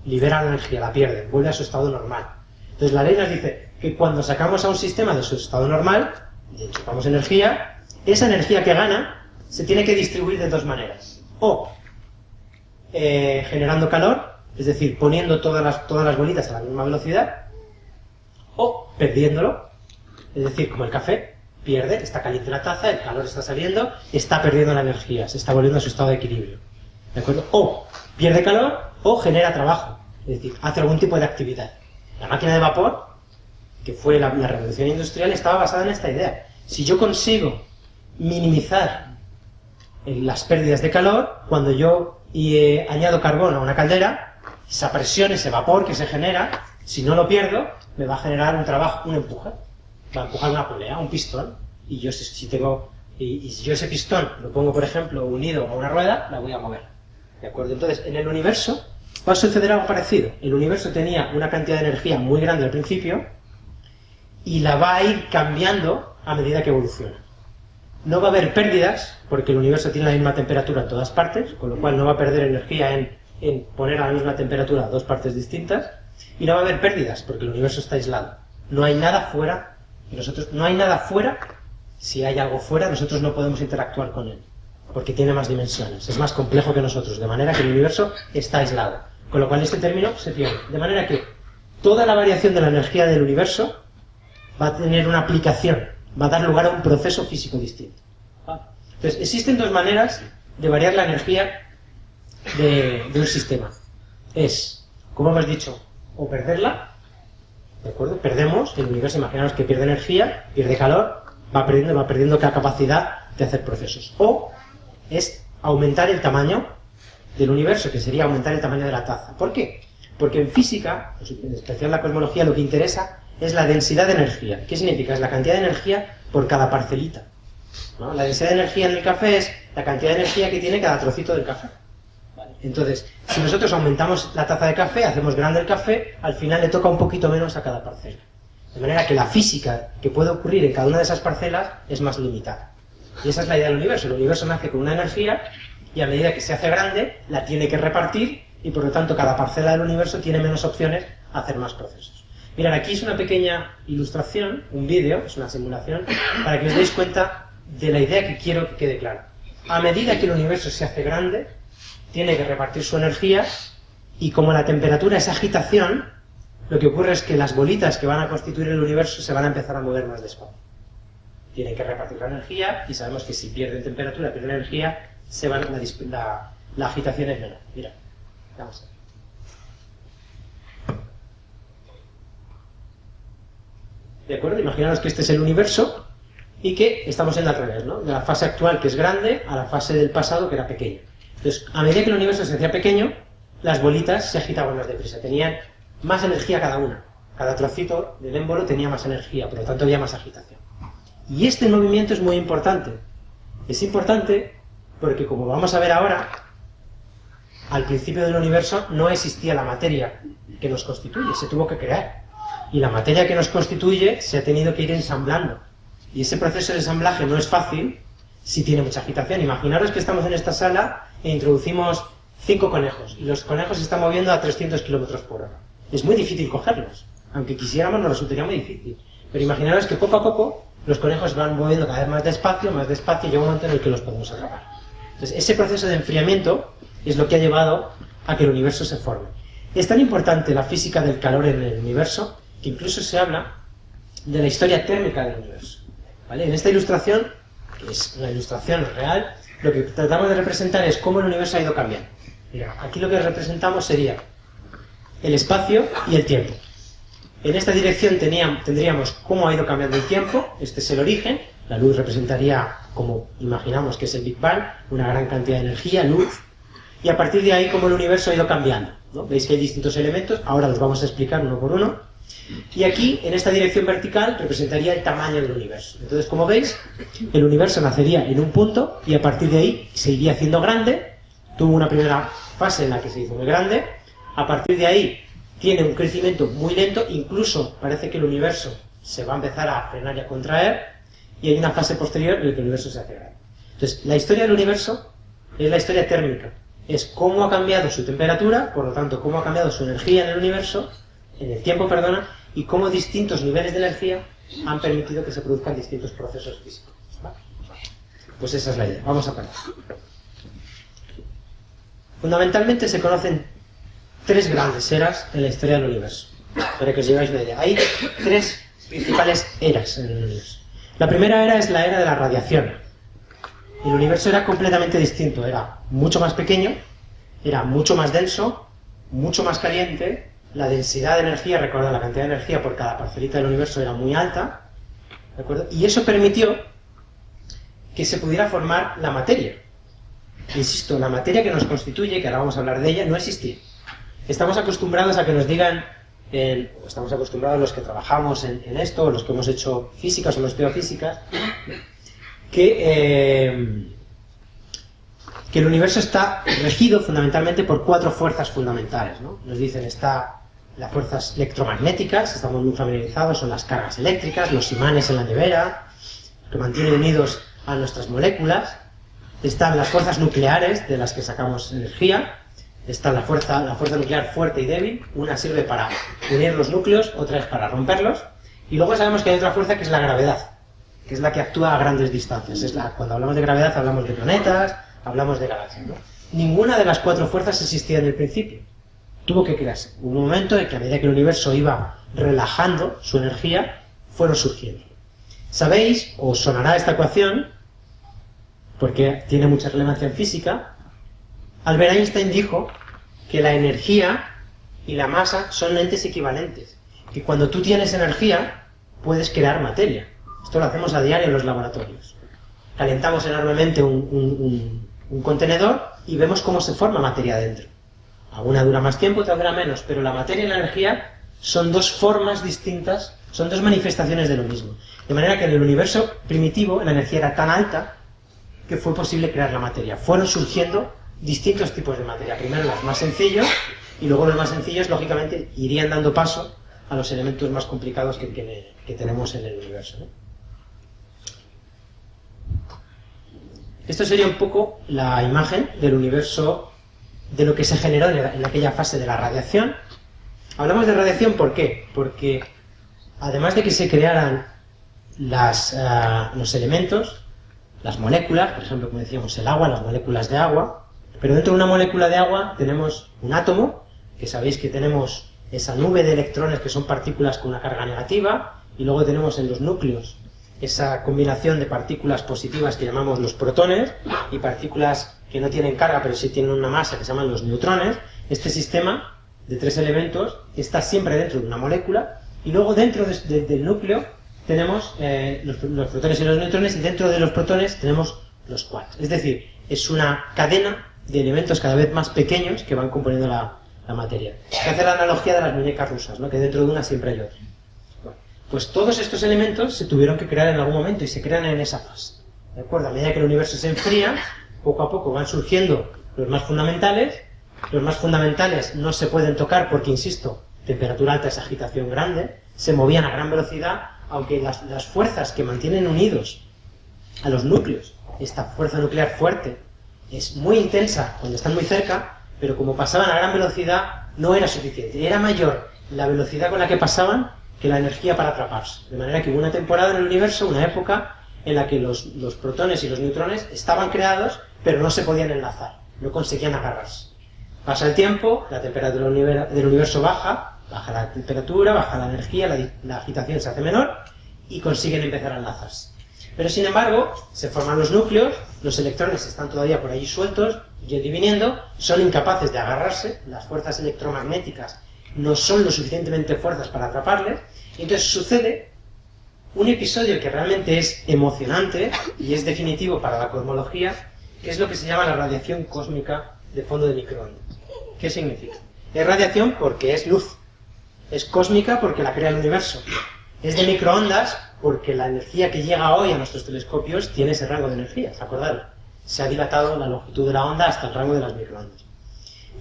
Libera la energía, la pierde, vuelve a su estado normal. Entonces la ley nos dice que cuando sacamos a un sistema de su estado normal, le enchufamos energía, esa energía que gana se tiene que distribuir de dos maneras. O generando calor, es decir, poniendo todas las bolitas a la misma velocidad, o perdiéndolo, es decir, como el café, pierde, está caliente la taza, el calor está saliendo, está perdiendo la energía, se está volviendo a su estado de equilibrio. ¿De acuerdo? O pierde calor o genera trabajo, es decir, hace algún tipo de actividad. La máquina de vapor, que fue la revolución industrial, estaba basada en esta idea. Si yo consigo minimizar las pérdidas de calor, cuando yo añado carbón a una caldera, esa presión, ese vapor que se genera, si no lo pierdo, me va a generar un trabajo, un empuje. Va a empujar una polea, un pistón, y yo si yo ese pistón lo pongo, por ejemplo, unido a una rueda, la voy a mover. ¿De acuerdo? Entonces, en el universo va a suceder algo parecido. El universo tenía una cantidad de energía muy grande al principio y la va a ir cambiando a medida que evoluciona. No va a haber pérdidas, porque el universo tiene la misma temperatura en todas partes, con lo cual no va a perder energía en poner a la misma temperatura dos partes distintas, y no va a haber pérdidas, porque el universo está aislado. No hay nada fuera, si hay algo fuera, nosotros no podemos interactuar con él. porque tiene más dimensiones, es más complejo que nosotros, de manera que el universo está aislado. Con lo cual este término se pierde. De manera que toda la variación de la energía del universo va a tener una aplicación, va a dar lugar a un proceso físico distinto. Entonces, existen dos maneras de variar la energía de un sistema. Es, como hemos dicho, o perderla, ¿de acuerdo? Perdemos el universo, imaginaos que pierde energía, pierde calor, va perdiendo la capacidad de hacer procesos. O es aumentar el tamaño del universo, que sería aumentar el tamaño de la taza. ¿Por qué? Porque en física, en especial la cosmología, lo que interesa es la densidad de energía. ¿Qué significa? Es la cantidad de energía por cada parcelita, ¿no? La densidad de energía en el café es la cantidad de energía que tiene cada trocito del café. Vale. Entonces, si nosotros aumentamos la taza de café, hacemos grande el café, al final le toca un poquito menos a cada parcela. De manera que la física que puede ocurrir en cada una de esas parcelas es más limitada. Y esa es la idea del universo. El universo nace con una energía y a medida que se hace grande, la tiene que repartir y por lo tanto cada parcela del universo tiene menos opciones a hacer más procesos. Mirad, aquí es una pequeña ilustración, un vídeo, es una simulación, para que os deis cuenta de la idea que quiero que quede clara. A medida que el universo se hace grande, tiene que repartir su energía y como la temperatura es agitación, lo que ocurre es que las bolitas que van a constituir el universo se van a empezar a mover más despacio. Tienen que repartir la energía y sabemos que si pierden temperatura, pierden energía, la agitación es menor. Mira, vamos a ver. ¿De acuerdo? Imaginaos que este es el universo y que estamos en al revés, ¿no? De la fase actual, que es grande, a la fase del pasado, que era pequeña. Entonces, a medida que el universo se hacía pequeño, las bolitas se agitaban más deprisa, tenían más energía cada una. Cada trocito del émbolo tenía más energía, por lo tanto había más agitación. Y este movimiento es muy importante. Es importante porque, como vamos a ver ahora, al principio del universo no existía la materia que nos constituye, se tuvo que crear. Y la materia que nos constituye se ha tenido que ir ensamblando. Y ese proceso de ensamblaje no es fácil si tiene mucha agitación. Imaginaros que estamos en esta sala e introducimos 5 conejos y los conejos se están moviendo a 300 km por hora. Es muy difícil cogerlos. Aunque quisiéramos, nos resultaría muy difícil. Pero imaginaros que poco a poco los conejos van moviendo cada vez más despacio, y llega un momento en el que los podemos atrapar. Entonces, ese proceso de enfriamiento es lo que ha llevado a que el universo se forme. Es tan importante la física del calor en el universo que incluso se habla de la historia térmica del universo. ¿Vale? En esta ilustración, que es una ilustración real, lo que tratamos de representar es cómo el universo ha ido cambiando. Mira, aquí lo que representamos sería el espacio y el tiempo. En esta dirección tendríamos cómo ha ido cambiando el tiempo, este es el origen, la luz representaría, como imaginamos que es el Big Bang, una gran cantidad de energía, luz, y a partir de ahí cómo el universo ha ido cambiando, ¿no? Veis que hay distintos elementos, ahora los vamos a explicar uno por uno, y aquí, en esta dirección vertical, representaría el tamaño del universo. Entonces, como veis, el universo nacería en un punto, y a partir de ahí se iría haciendo grande, tuvo una primera fase en la que se hizo muy grande, a partir de ahí tiene un crecimiento muy lento, incluso parece que el universo se va a empezar a frenar y a contraer, y hay una fase posterior en la que el universo se hace grande. Entonces, la historia del universo es la historia térmica, es cómo ha cambiado su temperatura, por lo tanto, cómo ha cambiado su energía en el universo, en el tiempo, y cómo distintos niveles de energía han permitido que se produzcan distintos procesos físicos. ¿Vale? Pues esa es la idea. Vamos a parar. Fundamentalmente se conocen 3 grandes eras en la historia del universo, para que os lleváis una idea. Hay 3 principales eras en el universo. La primera era es la era de la radiación. El universo era completamente distinto, era mucho más pequeño, era mucho más denso, mucho más caliente, la densidad de energía, recordad, la cantidad de energía por cada parcelita del universo era muy alta, ¿de acuerdo? Y eso permitió que se pudiera formar la materia. Insisto, la materia que nos constituye, que ahora vamos a hablar de ella, no existía. Estamos acostumbrados a que nos digan, estamos acostumbrados los que trabajamos en esto, los que hemos hecho físicas o hemos estudiado físicas, que el universo está regido fundamentalmente por 4 fuerzas fundamentales, ¿no? Nos dicen, está las fuerzas electromagnéticas, estamos muy familiarizados, son las cargas eléctricas, los imanes en la nevera, que mantienen unidos a nuestras moléculas. Están las fuerzas nucleares, de las que sacamos energía. Está la fuerza nuclear fuerte y débil. Una sirve para unir los núcleos, otra es para romperlos. Y luego sabemos que hay otra fuerza que es la gravedad, que es la que actúa a grandes distancias. Cuando hablamos de gravedad hablamos de planetas, hablamos de galaxias, ¿no? Ninguna de las 4 fuerzas existía en el principio. Tuvo que crearse. Hubo un momento en que a medida que el universo iba relajando su energía, fueron surgiendo. ¿Sabéis, o os sonará esta ecuación, porque tiene mucha relevancia en física? Albert Einstein dijo que la energía y la masa son entes equivalentes, que cuando tú tienes energía puedes crear materia. Esto lo hacemos a diario en los laboratorios. Calentamos enormemente un contenedor y vemos cómo se forma materia dentro. Alguna dura más tiempo, otra dura menos, pero la materia y la energía son 2 formas distintas, son 2 manifestaciones de lo mismo. De manera que en el universo primitivo la energía era tan alta que fue posible crear la materia. Fueron surgiendo distintos tipos de materia. Primero los más sencillos, y luego los más sencillos, lógicamente, irían dando paso a los elementos más complicados que tenemos en el universo, ¿no? Esto sería un poco la imagen del universo, de lo que se generó en aquella fase de la radiación. Hablamos de radiación, ¿por qué? Porque además de que se crearan los elementos, las moléculas, por ejemplo, como decíamos, el agua, las moléculas de agua, pero dentro de una molécula de agua tenemos un átomo, que sabéis que tenemos esa nube de electrones que son partículas con una carga negativa, y luego tenemos en los núcleos esa combinación de partículas positivas que llamamos los protones, y partículas que no tienen carga pero sí tienen una masa que se llaman los neutrones. Este sistema de 3 elementos está siempre dentro de una molécula, y luego dentro del núcleo tenemos los protones y los neutrones, y dentro de los protones tenemos los quarks. Es decir, es una cadena de elementos cada vez más pequeños que van componiendo la materia. Se hace la analogía de las muñecas rusas, ¿no? Que dentro de una siempre hay otra. Bueno, pues todos estos elementos se tuvieron que crear en algún momento y se crean en esa fase. ¿De acuerdo? A medida que el universo se enfría, poco a poco van surgiendo los más fundamentales. Los más fundamentales no se pueden tocar porque, insisto, temperatura alta es agitación grande, se movían a gran velocidad, aunque las fuerzas que mantienen unidos a los núcleos, esta fuerza nuclear fuerte, es muy intensa cuando están muy cerca, pero como pasaban a gran velocidad no era suficiente. Era mayor la velocidad con la que pasaban que la energía para atraparse. De manera que hubo una temporada en el universo, una época, en la que los protones y los neutrones estaban creados, pero no se podían enlazar, no conseguían agarrarse. Pasa el tiempo, la temperatura del universo baja la temperatura, baja la energía, la agitación se hace menor y consiguen empezar a enlazarse. Pero sin embargo, se forman los núcleos, los electrones están todavía por allí sueltos, yendo y viniendo, son incapaces de agarrarse, las fuerzas electromagnéticas no son lo suficientemente fuertes para atraparles, y entonces sucede un episodio que realmente es emocionante y es definitivo para la cosmología, que es lo que se llama la radiación cósmica de fondo de microondas. ¿Qué significa? Es radiación porque es luz, es cósmica porque la crea el universo, es de microondas porque la energía que llega hoy a nuestros telescopios tiene ese rango de energía, ¿acordaros? Se ha dilatado la longitud de la onda hasta el rango de las microondas.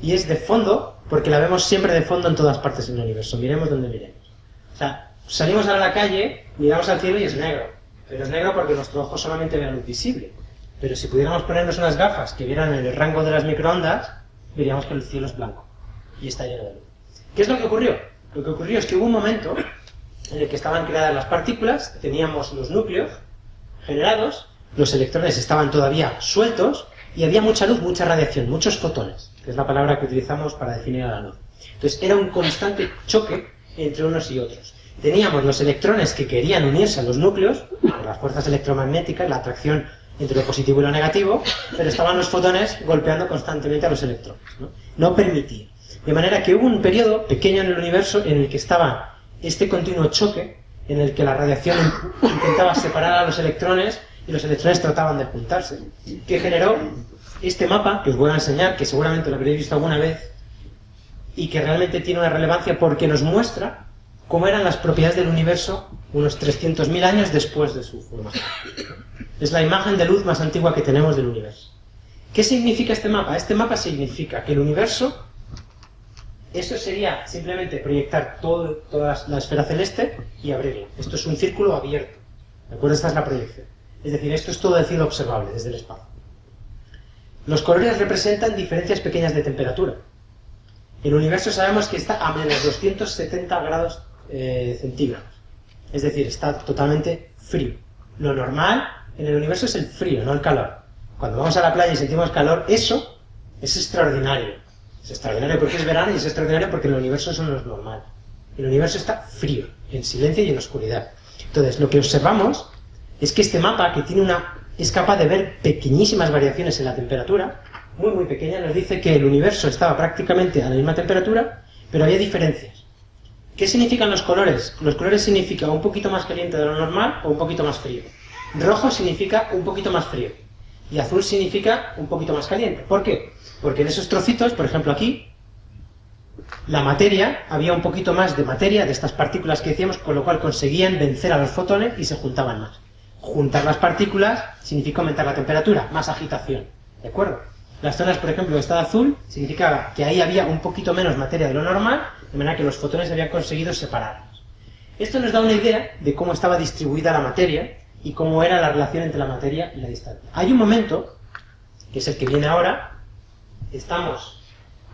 Y es de fondo porque la vemos siempre de fondo en todas partes del universo, miremos donde miremos. O sea, salimos a la calle, miramos al cielo y es negro, pero es negro porque nuestro ojo solamente ve la luz visible. Pero si pudiéramos ponernos unas gafas que vieran en el rango de las microondas, veríamos que el cielo es blanco y está lleno de luz. ¿Qué es lo que ocurrió? Lo que ocurrió es que hubo un momento en el que estaban creadas las partículas, teníamos los núcleos generados, los electrones estaban todavía sueltos y había mucha luz, mucha radiación, muchos fotones, que es la palabra que utilizamos para definir a la luz. Entonces era un constante choque entre unos y otros. Teníamos los electrones que querían unirse a los núcleos, por las fuerzas electromagnéticas, la atracción entre lo positivo y lo negativo, pero estaban los fotones golpeando constantemente a los electrones, no permitía. De manera que hubo un periodo pequeño en el universo en el que estaba este continuo choque, en el que la radiación intentaba separar a los electrones y los electrones trataban de juntarse, que generó este mapa que os voy a enseñar, que seguramente lo habréis visto alguna vez, y que realmente tiene una relevancia porque nos muestra cómo eran las propiedades del universo unos 300.000 años después de su formación. Es la imagen de luz más antigua que tenemos del universo. ¿Qué significa este mapa? Este mapa significa que el universo, eso sería simplemente proyectar toda la esfera celeste y abrirla. Esto es un círculo abierto. ¿De acuerdo? Esta es la proyección. Es decir, esto es todo el cielo observable desde el espacio. Los colores representan diferencias pequeñas de temperatura. El universo sabemos que está a menos 270 grados centígrados. Es decir, está totalmente frío. Lo normal en el universo es el frío, no el calor. Cuando vamos a la playa y sentimos calor, eso es extraordinario. Es extraordinario porque es verano y es extraordinario porque el universo eso no es normal. El universo está frío, en silencio y en oscuridad. Entonces, lo que observamos es que este mapa, que es capaz de ver pequeñísimas variaciones en la temperatura, muy muy pequeña, nos dice que el universo estaba prácticamente a la misma temperatura, pero había diferencias. ¿Qué significan los colores? Los colores significan un poquito más caliente de lo normal o un poquito más frío. Rojo significa un poquito más frío y azul significa un poquito más caliente. ¿Por qué? Porque en esos trocitos, por ejemplo aquí, la materia, había un poquito más de materia, de estas partículas que decíamos, con lo cual conseguían vencer a los fotones y se juntaban más. Juntar las partículas significa aumentar la temperatura, más agitación, ¿de acuerdo? Las zonas, por ejemplo, esta de azul, significaba que ahí había un poquito menos materia de lo normal, de manera que los fotones habían conseguido separarlos. Esto nos da una idea de cómo estaba distribuida la materia y cómo era la relación entre la materia y la distancia. Hay un momento, que es el que viene ahora, estamos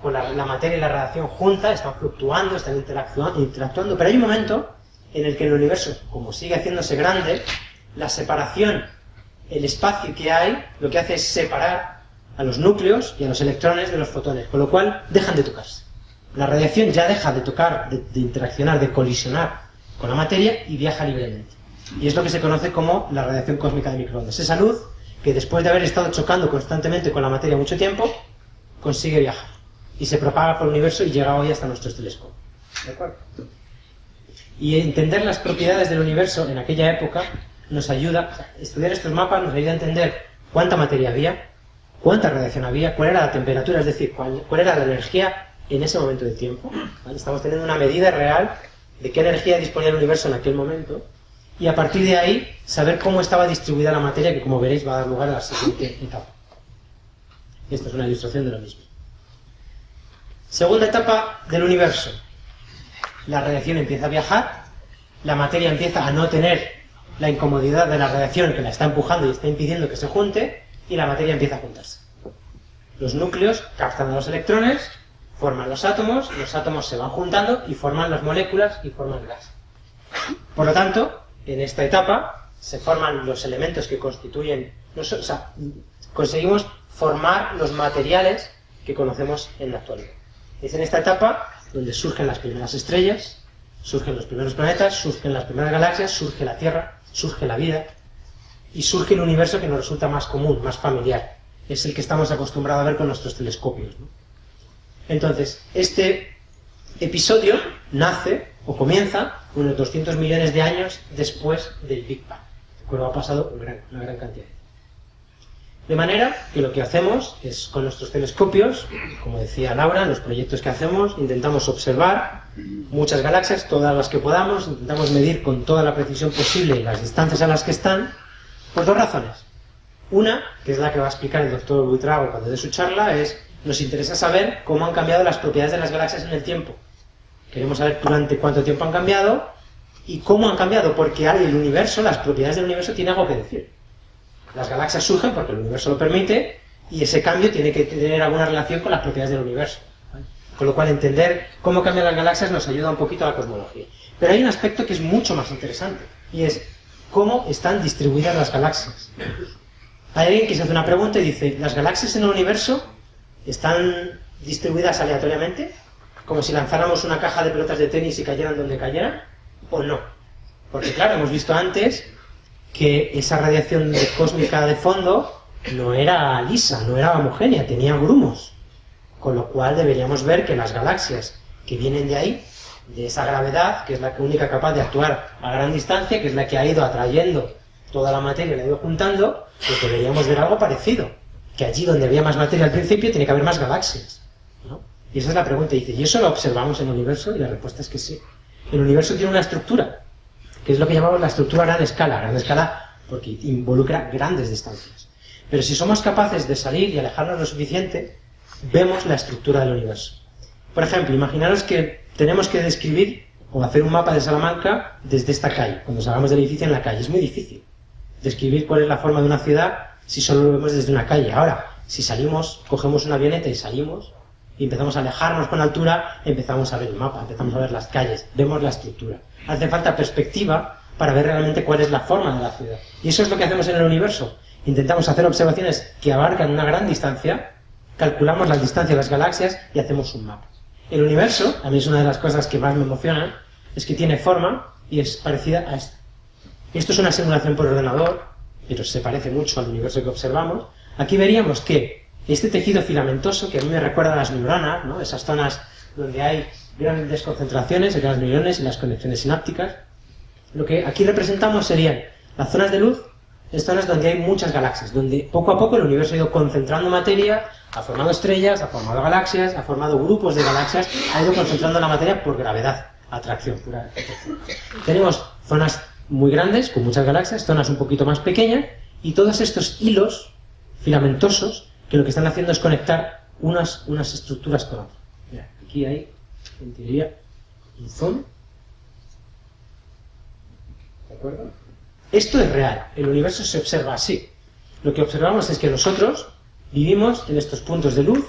con la materia y la radiación juntas, están fluctuando, están interactuando, pero hay un momento en el que el universo, como sigue haciéndose grande, la separación, el espacio que hay, lo que hace es separar a los núcleos y a los electrones de los fotones, con lo cual dejan de tocarse. La radiación ya deja de tocar, de interaccionar, de colisionar con la materia y viaja libremente. Y es lo que se conoce como la radiación cósmica de microondas. Esa luz que después de haber estado chocando constantemente con la materia mucho tiempo, consigue viajar y se propaga por el universo y llega hoy hasta nuestros telescopios. ¿De acuerdo? Y entender las propiedades del universo en aquella época nos ayuda, estudiar estos mapas nos ayuda a entender cuánta materia había, cuánta radiación había, cuál era la temperatura, es decir, cuál era la energía en ese momento de tiempo. ¿Vale? Estamos teniendo una medida real de qué energía disponía el universo en aquel momento y a partir de ahí saber cómo estaba distribuida la materia, que como veréis va a dar lugar a la siguiente etapa. Esta es una ilustración de lo mismo. Segunda etapa del universo. La radiación empieza a viajar, la materia empieza a no tener la incomodidad de la radiación que la está empujando y está impidiendo que se junte, y la materia empieza a juntarse. Los núcleos captan a los electrones, forman los átomos se van juntando y forman las moléculas y forman gas. Por lo tanto, en esta etapa se forman los elementos que constituyen, conseguimos formar los materiales que conocemos en la actualidad. Es en esta etapa donde surgen las primeras estrellas, surgen los primeros planetas, surgen las primeras galaxias, surge la Tierra, surge la vida y surge el universo que nos resulta más común, más familiar. Es el que estamos acostumbrados a ver con nuestros telescopios, ¿no? Entonces, este episodio nace o comienza unos 200 millones de años después del Big Bang. Cuando ha pasado una gran cantidad. De manera que lo que hacemos es, con nuestros telescopios, como decía Laura, en los proyectos que hacemos, intentamos observar muchas galaxias, todas las que podamos, intentamos medir con toda la precisión posible las distancias a las que están, por dos razones. Una, que es la que va a explicar el doctor Buitrago cuando dé su charla, es nos interesa saber cómo han cambiado las propiedades de las galaxias en el tiempo. Queremos saber durante cuánto tiempo han cambiado y cómo han cambiado, porque el universo, las propiedades del universo tienen algo que decir. Las galaxias surgen porque el universo lo permite y ese cambio tiene que tener alguna relación con las propiedades del universo, ¿vale? Con lo cual entender cómo cambian las galaxias nos ayuda un poquito a la cosmología. Pero hay un aspecto que es mucho más interesante y es cómo están distribuidas las galaxias. Hay alguien que se hace una pregunta y dice, ¿las galaxias en el universo están distribuidas aleatoriamente? Como si lanzáramos una caja de pelotas de tenis y cayeran donde cayeran, ¿o no? Porque claro, hemos visto antes que esa radiación cósmica de fondo no era lisa, no era homogénea, tenía grumos. Con lo cual deberíamos ver que las galaxias que vienen de ahí, de esa gravedad, que es la única capaz de actuar a gran distancia, que es la que ha ido atrayendo toda la materia y la ha ido juntando, pues deberíamos ver algo parecido. Que allí donde había más materia al principio tiene que haber más galaxias, ¿no? Y esa es la pregunta. Y dice, ¿y eso lo observamos en el universo? Y la respuesta es que sí. El universo tiene una estructura, que es lo que llamamos la estructura a gran escala porque involucra grandes distancias. Pero si somos capaces de salir y alejarnos lo suficiente, vemos la estructura del universo. Por ejemplo, imaginaros que tenemos que describir o hacer un mapa de Salamanca desde esta calle, cuando salgamos del edificio en la calle. Es muy difícil describir cuál es la forma de una ciudad si solo lo vemos desde una calle. Ahora, si salimos, cogemos una avioneta y salimos, y empezamos a alejarnos con altura, empezamos a ver el mapa, empezamos a ver las calles, vemos la estructura. Hace falta perspectiva para ver realmente cuál es la forma de la ciudad. Y eso es lo que hacemos en el universo. Intentamos hacer observaciones que abarcan una gran distancia, calculamos la distancia de las galaxias y hacemos un mapa. El universo, a mí es una de las cosas que más me emocionan, es que tiene forma y es parecida a esta. Esto es una simulación por ordenador, pero se parece mucho al universo que observamos. Aquí veríamos que este tejido filamentoso, que a mí me recuerda a las neuronas, ¿no? Esas zonas donde hay grandes concentraciones entre las neuronas y las conexiones sinápticas, lo que aquí representamos serían las zonas de luz, es zonas donde hay muchas galaxias, donde poco a poco el universo ha ido concentrando materia, ha formado estrellas, ha formado galaxias, ha formado grupos de galaxias, ha ido concentrando la materia por gravedad, atracción, pura atracción. Tenemos zonas muy grandes, con muchas galaxias, zonas un poquito más pequeñas, y todos estos hilos filamentosos que lo que están haciendo es conectar unas estructuras con otras. Mira, aquí hay, en teoría, un zoom. ¿De acuerdo? Esto es real, el universo se observa así. Lo que observamos es que nosotros vivimos en estos puntos de luz,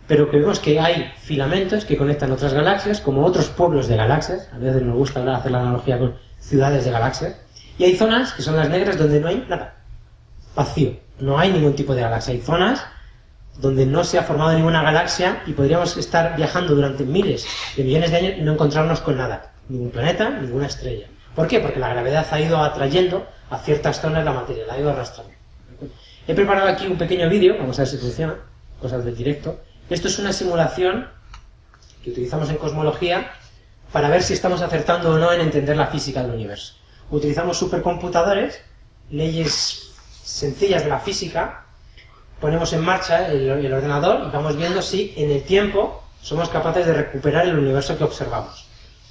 pero que vemos que hay filamentos que conectan otras galaxias, como otros pueblos de galaxias, a veces nos gusta hacer la analogía con ciudades de galaxias, y hay zonas, que son las negras, donde no hay nada, vacío, no hay ningún tipo de galaxia. Hay zonas donde no se ha formado ninguna galaxia y podríamos estar viajando durante miles de millones de años y no encontrarnos con nada, ningún planeta, ninguna estrella. ¿Por qué? Porque la gravedad ha ido atrayendo a ciertas zonas la materia, la ha ido arrastrando. He preparado aquí un pequeño vídeo, vamos a ver si funciona, cosas del directo. Esto es una simulación que utilizamos en cosmología para ver si estamos acertando o no en entender la física del universo. Utilizamos supercomputadores, leyes sencillas de la física, ponemos en marcha el ordenador y vamos viendo si en el tiempo somos capaces de recuperar el universo que observamos.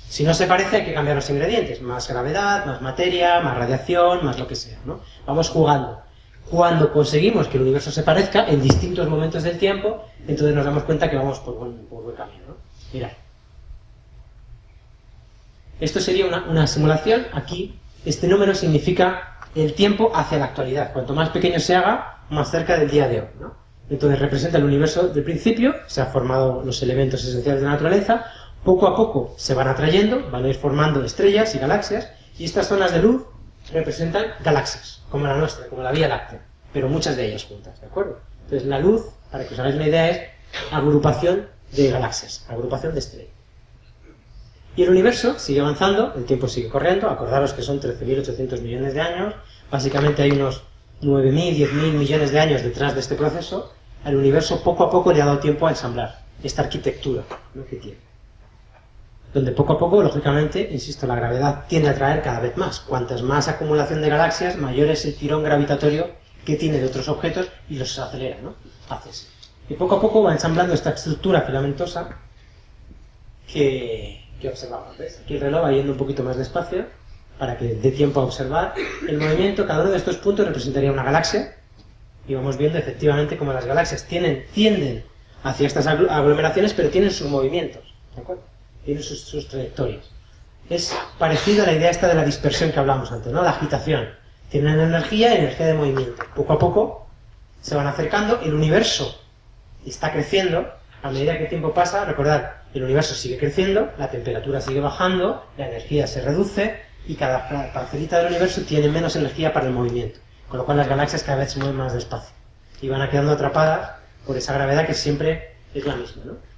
Si no se parece, hay que cambiar los ingredientes. Más gravedad, más materia, más radiación, más lo que sea, ¿no? Vamos jugando. Cuando conseguimos que el universo se parezca, en distintos momentos del tiempo, entonces nos damos cuenta que vamos por buen camino, ¿no? Mirad. Esto sería una simulación. Aquí, este número significa el tiempo hacia la actualidad. Cuanto más pequeño se haga, más cerca del día de hoy, ¿no? Entonces representa el universo del principio, se han formado los elementos esenciales de la naturaleza, poco a poco se van atrayendo, van a ir formando estrellas y galaxias, y estas zonas de luz representan galaxias, como la nuestra, como la Vía Láctea, pero muchas de ellas juntas, ¿de acuerdo? Entonces la luz, para que os hagáis una idea, es agrupación de galaxias, agrupación de estrellas. Y el universo sigue avanzando, el tiempo sigue corriendo, acordaros que son 13.800 millones de años, básicamente hay unos 9.000, 10.000 millones de años detrás de este proceso. Al universo poco a poco le ha dado tiempo a ensamblar esta arquitectura, ¿no?, que tiene. Donde poco a poco, lógicamente, insisto, la gravedad tiende a atraer cada vez más. Cuantas más acumulación de galaxias, mayor es el tirón gravitatorio que tiene de otros objetos y los acelera, ¿no? Haces. Y poco a poco va ensamblando esta estructura filamentosa que observamos. ¿Ves? Aquí el reloj va yendo un poquito más despacio para que dé tiempo a observar el movimiento. Cada uno de estos puntos representaría una galaxia y vamos viendo efectivamente cómo las galaxias tienden hacia estas aglomeraciones, pero tienen sus movimientos, ¿de acuerdo? Tienen sus trayectorias. Es parecido a la idea esta de la dispersión que hablamos antes, ¿no? La agitación. Tienen energía y energía de movimiento. Poco a poco se van acercando, el universo está creciendo, a medida que el tiempo pasa, recordad, el universo sigue creciendo, la temperatura sigue bajando, la energía se reduce y cada parcelita del universo tiene menos energía para el movimiento, con lo cual las galaxias cada vez se mueven más despacio y van quedando atrapadas por esa gravedad que siempre es la misma, ¿no?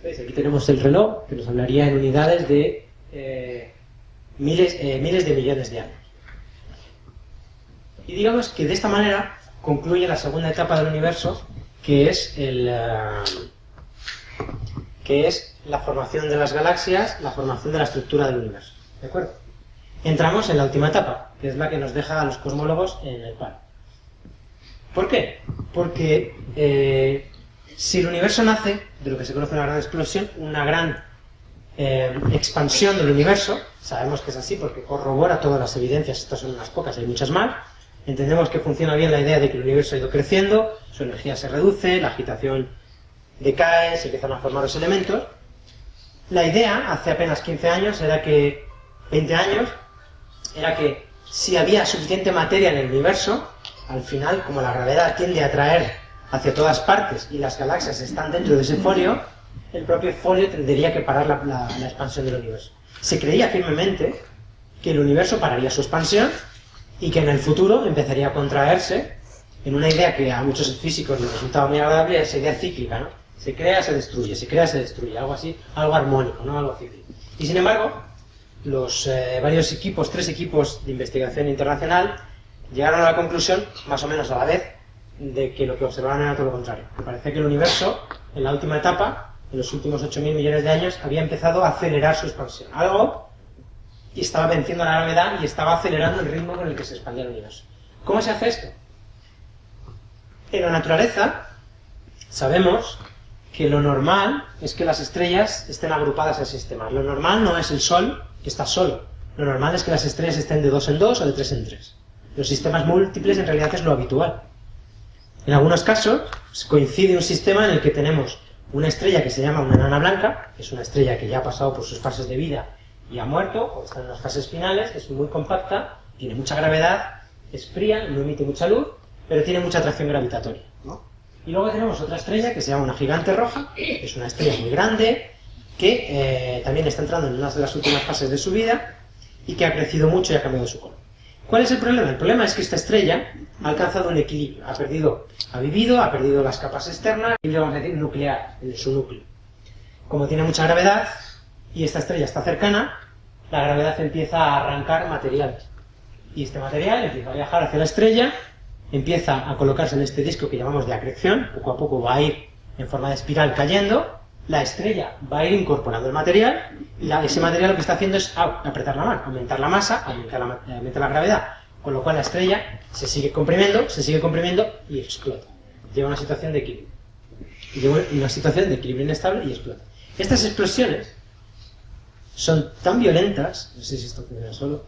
¿Veis? Aquí tenemos el reloj, que nos hablaría en unidades de miles de millones de años. Y digamos que de esta manera concluye la segunda etapa del universo, que es la formación de las galaxias, la formación de la estructura del universo. ¿De acuerdo? Entramos en la última etapa, que es la que nos deja a los cosmólogos en el paro. ¿Por qué? Porque si el universo nace de lo que se conoce como una gran explosión, una gran expansión del universo, sabemos que es así porque corrobora todas las evidencias, estas son unas pocas, hay muchas más, entendemos que funciona bien la idea de que el universo ha ido creciendo, su energía se reduce, la agitación decae, se empiezan a formar los elementos. La idea, hace apenas 15 años, 20 años, era que si había suficiente materia en el universo, al final, como la gravedad tiende a atraer hacia todas partes y las galaxias están dentro de ese folio, el propio folio tendría que parar la expansión del universo. Se creía firmemente que el universo pararía su expansión y que en el futuro empezaría a contraerse en una idea que a muchos físicos les resultaba muy agradable, esa idea cíclica, ¿no? Se crea, se destruye, se crea, se destruye, algo así, algo armónico, ¿no? Algo cíclico. Y sin embargo, los varios equipos, 3 equipos de investigación internacional, llegaron a la conclusión, más o menos a la vez, de que lo que observaban era todo lo contrario. Parece que el universo, en la última etapa, en los últimos 8.000 millones de años, había empezado a acelerar su expansión. Algo y estaba venciendo la gravedad y estaba acelerando el ritmo con el que se expandía el universo. ¿Cómo se hace esto? En la naturaleza sabemos que lo normal es que las estrellas estén agrupadas en sistemas. Lo normal no es el Sol, que está solo. Lo normal es que las estrellas estén de 2 en 2 o de 3 en 3. Los sistemas múltiples en realidad es lo habitual. En algunos casos coincide un sistema en el que tenemos una estrella que se llama una enana blanca, que es una estrella que ya ha pasado por sus fases de vida y ha muerto, o está en las fases finales, es muy compacta, tiene mucha gravedad, es fría, no emite mucha luz, pero tiene mucha atracción gravitatoria, ¿no? Y luego tenemos otra estrella que se llama una gigante roja, que es una estrella muy grande, que también está entrando en una de las últimas fases de su vida y que ha crecido mucho y ha cambiado su color. ¿Cuál es el problema? El problema es que esta estrella ha alcanzado un equilibrio, ha perdido las capas externas, y vamos a decir nuclear, en su núcleo. Como tiene mucha gravedad y esta estrella está cercana, la gravedad empieza a arrancar material. Y este material empieza a viajar hacia la estrella, empieza a colocarse en este disco que llamamos de acreción, poco a poco va a ir en forma de espiral cayendo, la estrella va a ir incorporando el material, y ese material lo que está haciendo es apretar la mano, aumentar la masa, aumentar la gravedad, con lo cual la estrella se sigue comprimiendo y explota. Llega a una situación de equilibrio. Llega a una situación de equilibrio inestable y explota. Estas explosiones son tan violentas, no sé si esto funciona solo.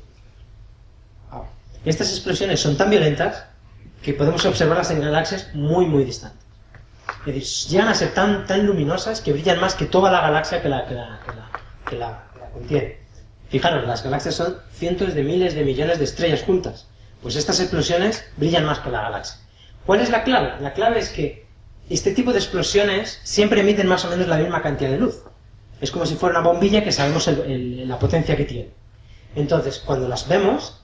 Estas explosiones son tan violentas que podemos observarlas en galaxias muy, muy distantes. Es decir, llegan a ser tan luminosas que brillan más que toda la galaxia que la contiene. Fijaros, las galaxias son cientos de miles de millones de estrellas juntas. Pues estas explosiones brillan más que la galaxia. ¿Cuál es la clave? La clave es que este tipo de explosiones siempre emiten más o menos la misma cantidad de luz. Es como si fuera una bombilla que sabemos la potencia que tiene. Entonces, cuando las vemos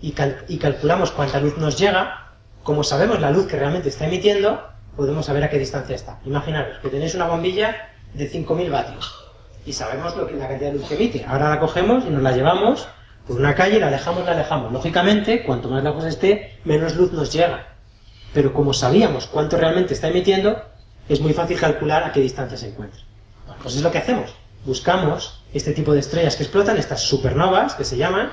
y calculamos cuánta luz nos llega, como sabemos la luz que realmente está emitiendo, podemos saber a qué distancia está. Imaginaros que tenéis una bombilla de 5.000 vatios y sabemos la cantidad de luz que emite. Ahora la cogemos y nos la llevamos por una calle y la alejamos. Lógicamente, cuanto más lejos esté, menos luz nos llega. Pero como sabíamos cuánto realmente está emitiendo, es muy fácil calcular a qué distancia se encuentra. Bueno, pues es lo que hacemos. Buscamos este tipo de estrellas que explotan, estas supernovas que se llaman,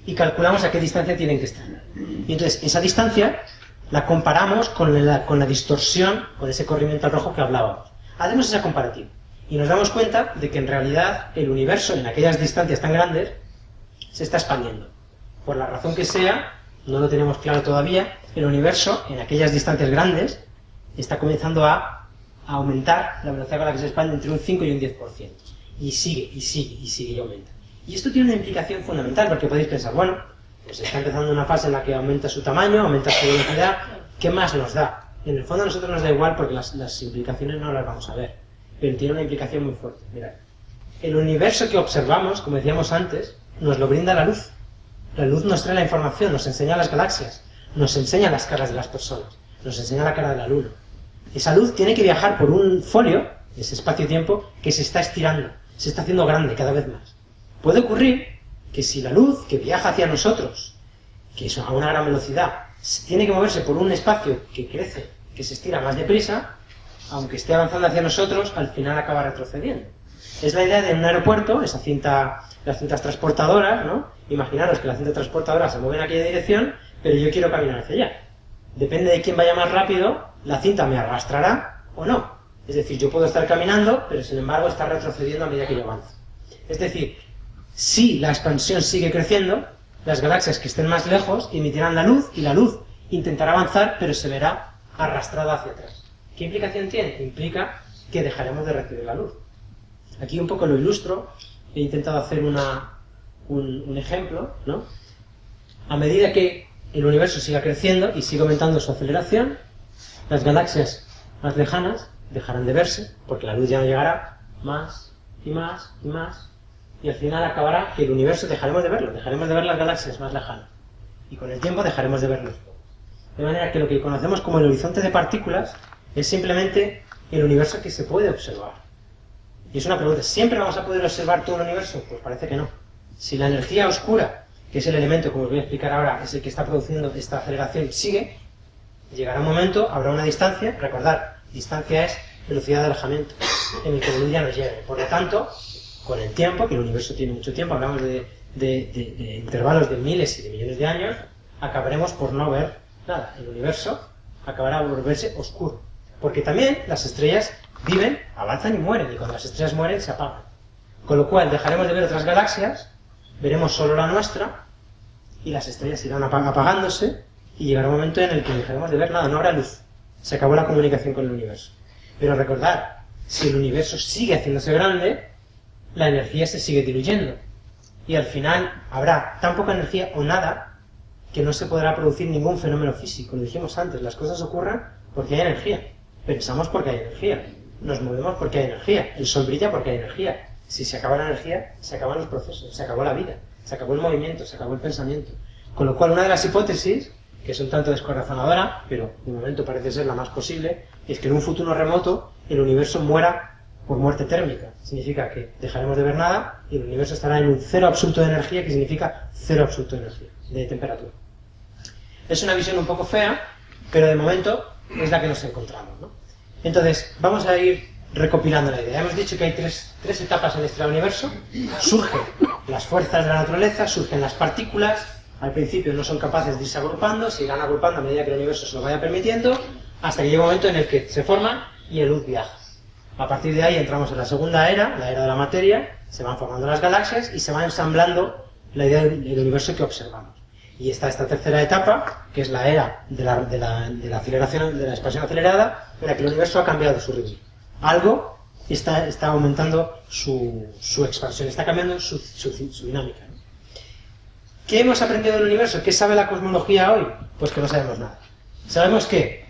y calculamos a qué distancia tienen que estar. Y entonces, esa distancia la comparamos con la distorsión, con ese corrimiento al rojo que hablábamos. Hacemos esa comparativa y nos damos cuenta de que en realidad el universo en aquellas distancias tan grandes se está expandiendo. Por la razón que sea, no lo tenemos claro todavía, el universo en aquellas distancias grandes está comenzando a aumentar la velocidad con la que se expande entre un 5 y un 10%. Y sigue y aumenta. Y esto tiene una implicación fundamental, porque podéis pensar, bueno, pues está empezando una fase en la que aumenta su tamaño, aumenta su velocidad, ¿qué más nos da? En el fondo a nosotros nos da igual porque las implicaciones no las vamos a ver, pero tiene una implicación muy fuerte. Mirad, el universo que observamos, como decíamos antes, nos lo brinda la luz. La luz nos trae la información, nos enseña las galaxias, nos enseña las caras de las personas, nos enseña la cara de la luna. Esa luz tiene que viajar por un folio, ese espacio-tiempo, que se está estirando, se está haciendo grande cada vez más. Puede ocurrir que si la luz que viaja hacia nosotros, que es a una gran velocidad, tiene que moverse por un espacio que crece, que se estira más deprisa, aunque esté avanzando hacia nosotros, al final acaba retrocediendo. Es la idea de un aeropuerto, las cintas transportadoras, ¿no? Imaginaros que la cinta transportadora se mueve en aquella dirección, pero yo quiero caminar hacia allá. Depende de quién vaya más rápido, la cinta me arrastrará o no. Es decir, yo puedo estar caminando, pero sin embargo está retrocediendo a medida que yo avanzo. Es decir, si la expansión sigue creciendo, las galaxias que estén más lejos emitirán la luz y la luz intentará avanzar, pero se verá arrastrada hacia atrás. ¿Qué implicación tiene? Implica que dejaremos de recibir la luz. Aquí un poco lo ilustro, he intentado hacer un ejemplo, ¿no? A medida que el universo siga creciendo y siga aumentando su aceleración, las galaxias más lejanas dejarán de verse, porque la luz ya no llegará más y más y más. y al final acabará que el universo dejaremos de verlo, dejaremos de ver las galaxias más lejanas. Y con el tiempo dejaremos de verlos. De manera que lo que conocemos como el horizonte de partículas es simplemente el universo que se puede observar. Y es una pregunta, ¿siempre vamos a poder observar todo el universo? Pues parece que no. Si la energía oscura, que es el elemento, como os voy a explicar ahora, es el que está produciendo esta aceleración, sigue, llegará un momento, habrá una distancia, recordad, distancia es velocidad de alejamiento, en el que la luz ya nos llegue. Por lo tanto, con el tiempo, que el universo tiene mucho tiempo, hablamos de intervalos de miles y de millones de años, acabaremos por no ver nada. El universo acabará por volverse oscuro. Porque también las estrellas viven, avanzan y mueren, y cuando las estrellas mueren se apagan. Con lo cual dejaremos de ver otras galaxias, veremos solo la nuestra, y las estrellas irán apagándose, y llegará un momento en el que dejaremos de ver nada, no habrá luz. Se acabó la comunicación con el universo. Pero recordad, si el universo sigue haciéndose grande, la energía se sigue diluyendo. Y al final habrá tan poca energía o nada que no se podrá producir ningún fenómeno físico. Lo dijimos antes, las cosas ocurren porque hay energía. Pensamos porque hay energía. Nos movemos porque hay energía. El sol brilla porque hay energía. Si se acaba la energía, se acaban los procesos, se acabó la vida, se acabó el movimiento, se acabó el pensamiento. Con lo cual, una de las hipótesis, que es un tanto descorazonadora, pero de momento parece ser la más posible, es que en un futuro remoto el universo muera por muerte térmica. Significa que dejaremos de ver nada y el universo estará en un cero absoluto de energía, que significa cero absoluto de energía, de temperatura. Es una visión un poco fea, pero de momento es la que nos encontramos, ¿no? Entonces, vamos a ir recopilando la idea. Hemos dicho que hay tres etapas en este universo. Surgen las fuerzas de la naturaleza, surgen las partículas. Al principio no son capaces de irse agrupando, se irán agrupando a medida que el universo se lo vaya permitiendo, hasta que llega un momento en el que se forman y el luz viaja. A partir de ahí entramos en la segunda era, la era de la materia, se van formando las galaxias y se va ensamblando la idea del universo que observamos. Y está esta tercera etapa, que es la era de la aceleración, de la expansión acelerada, en la que el universo ha cambiado su ritmo. Algo está aumentando su expansión, está cambiando su dinámica. ¿Qué hemos aprendido del universo? ¿Qué sabe la cosmología hoy? Pues que no sabemos nada. Sabemos que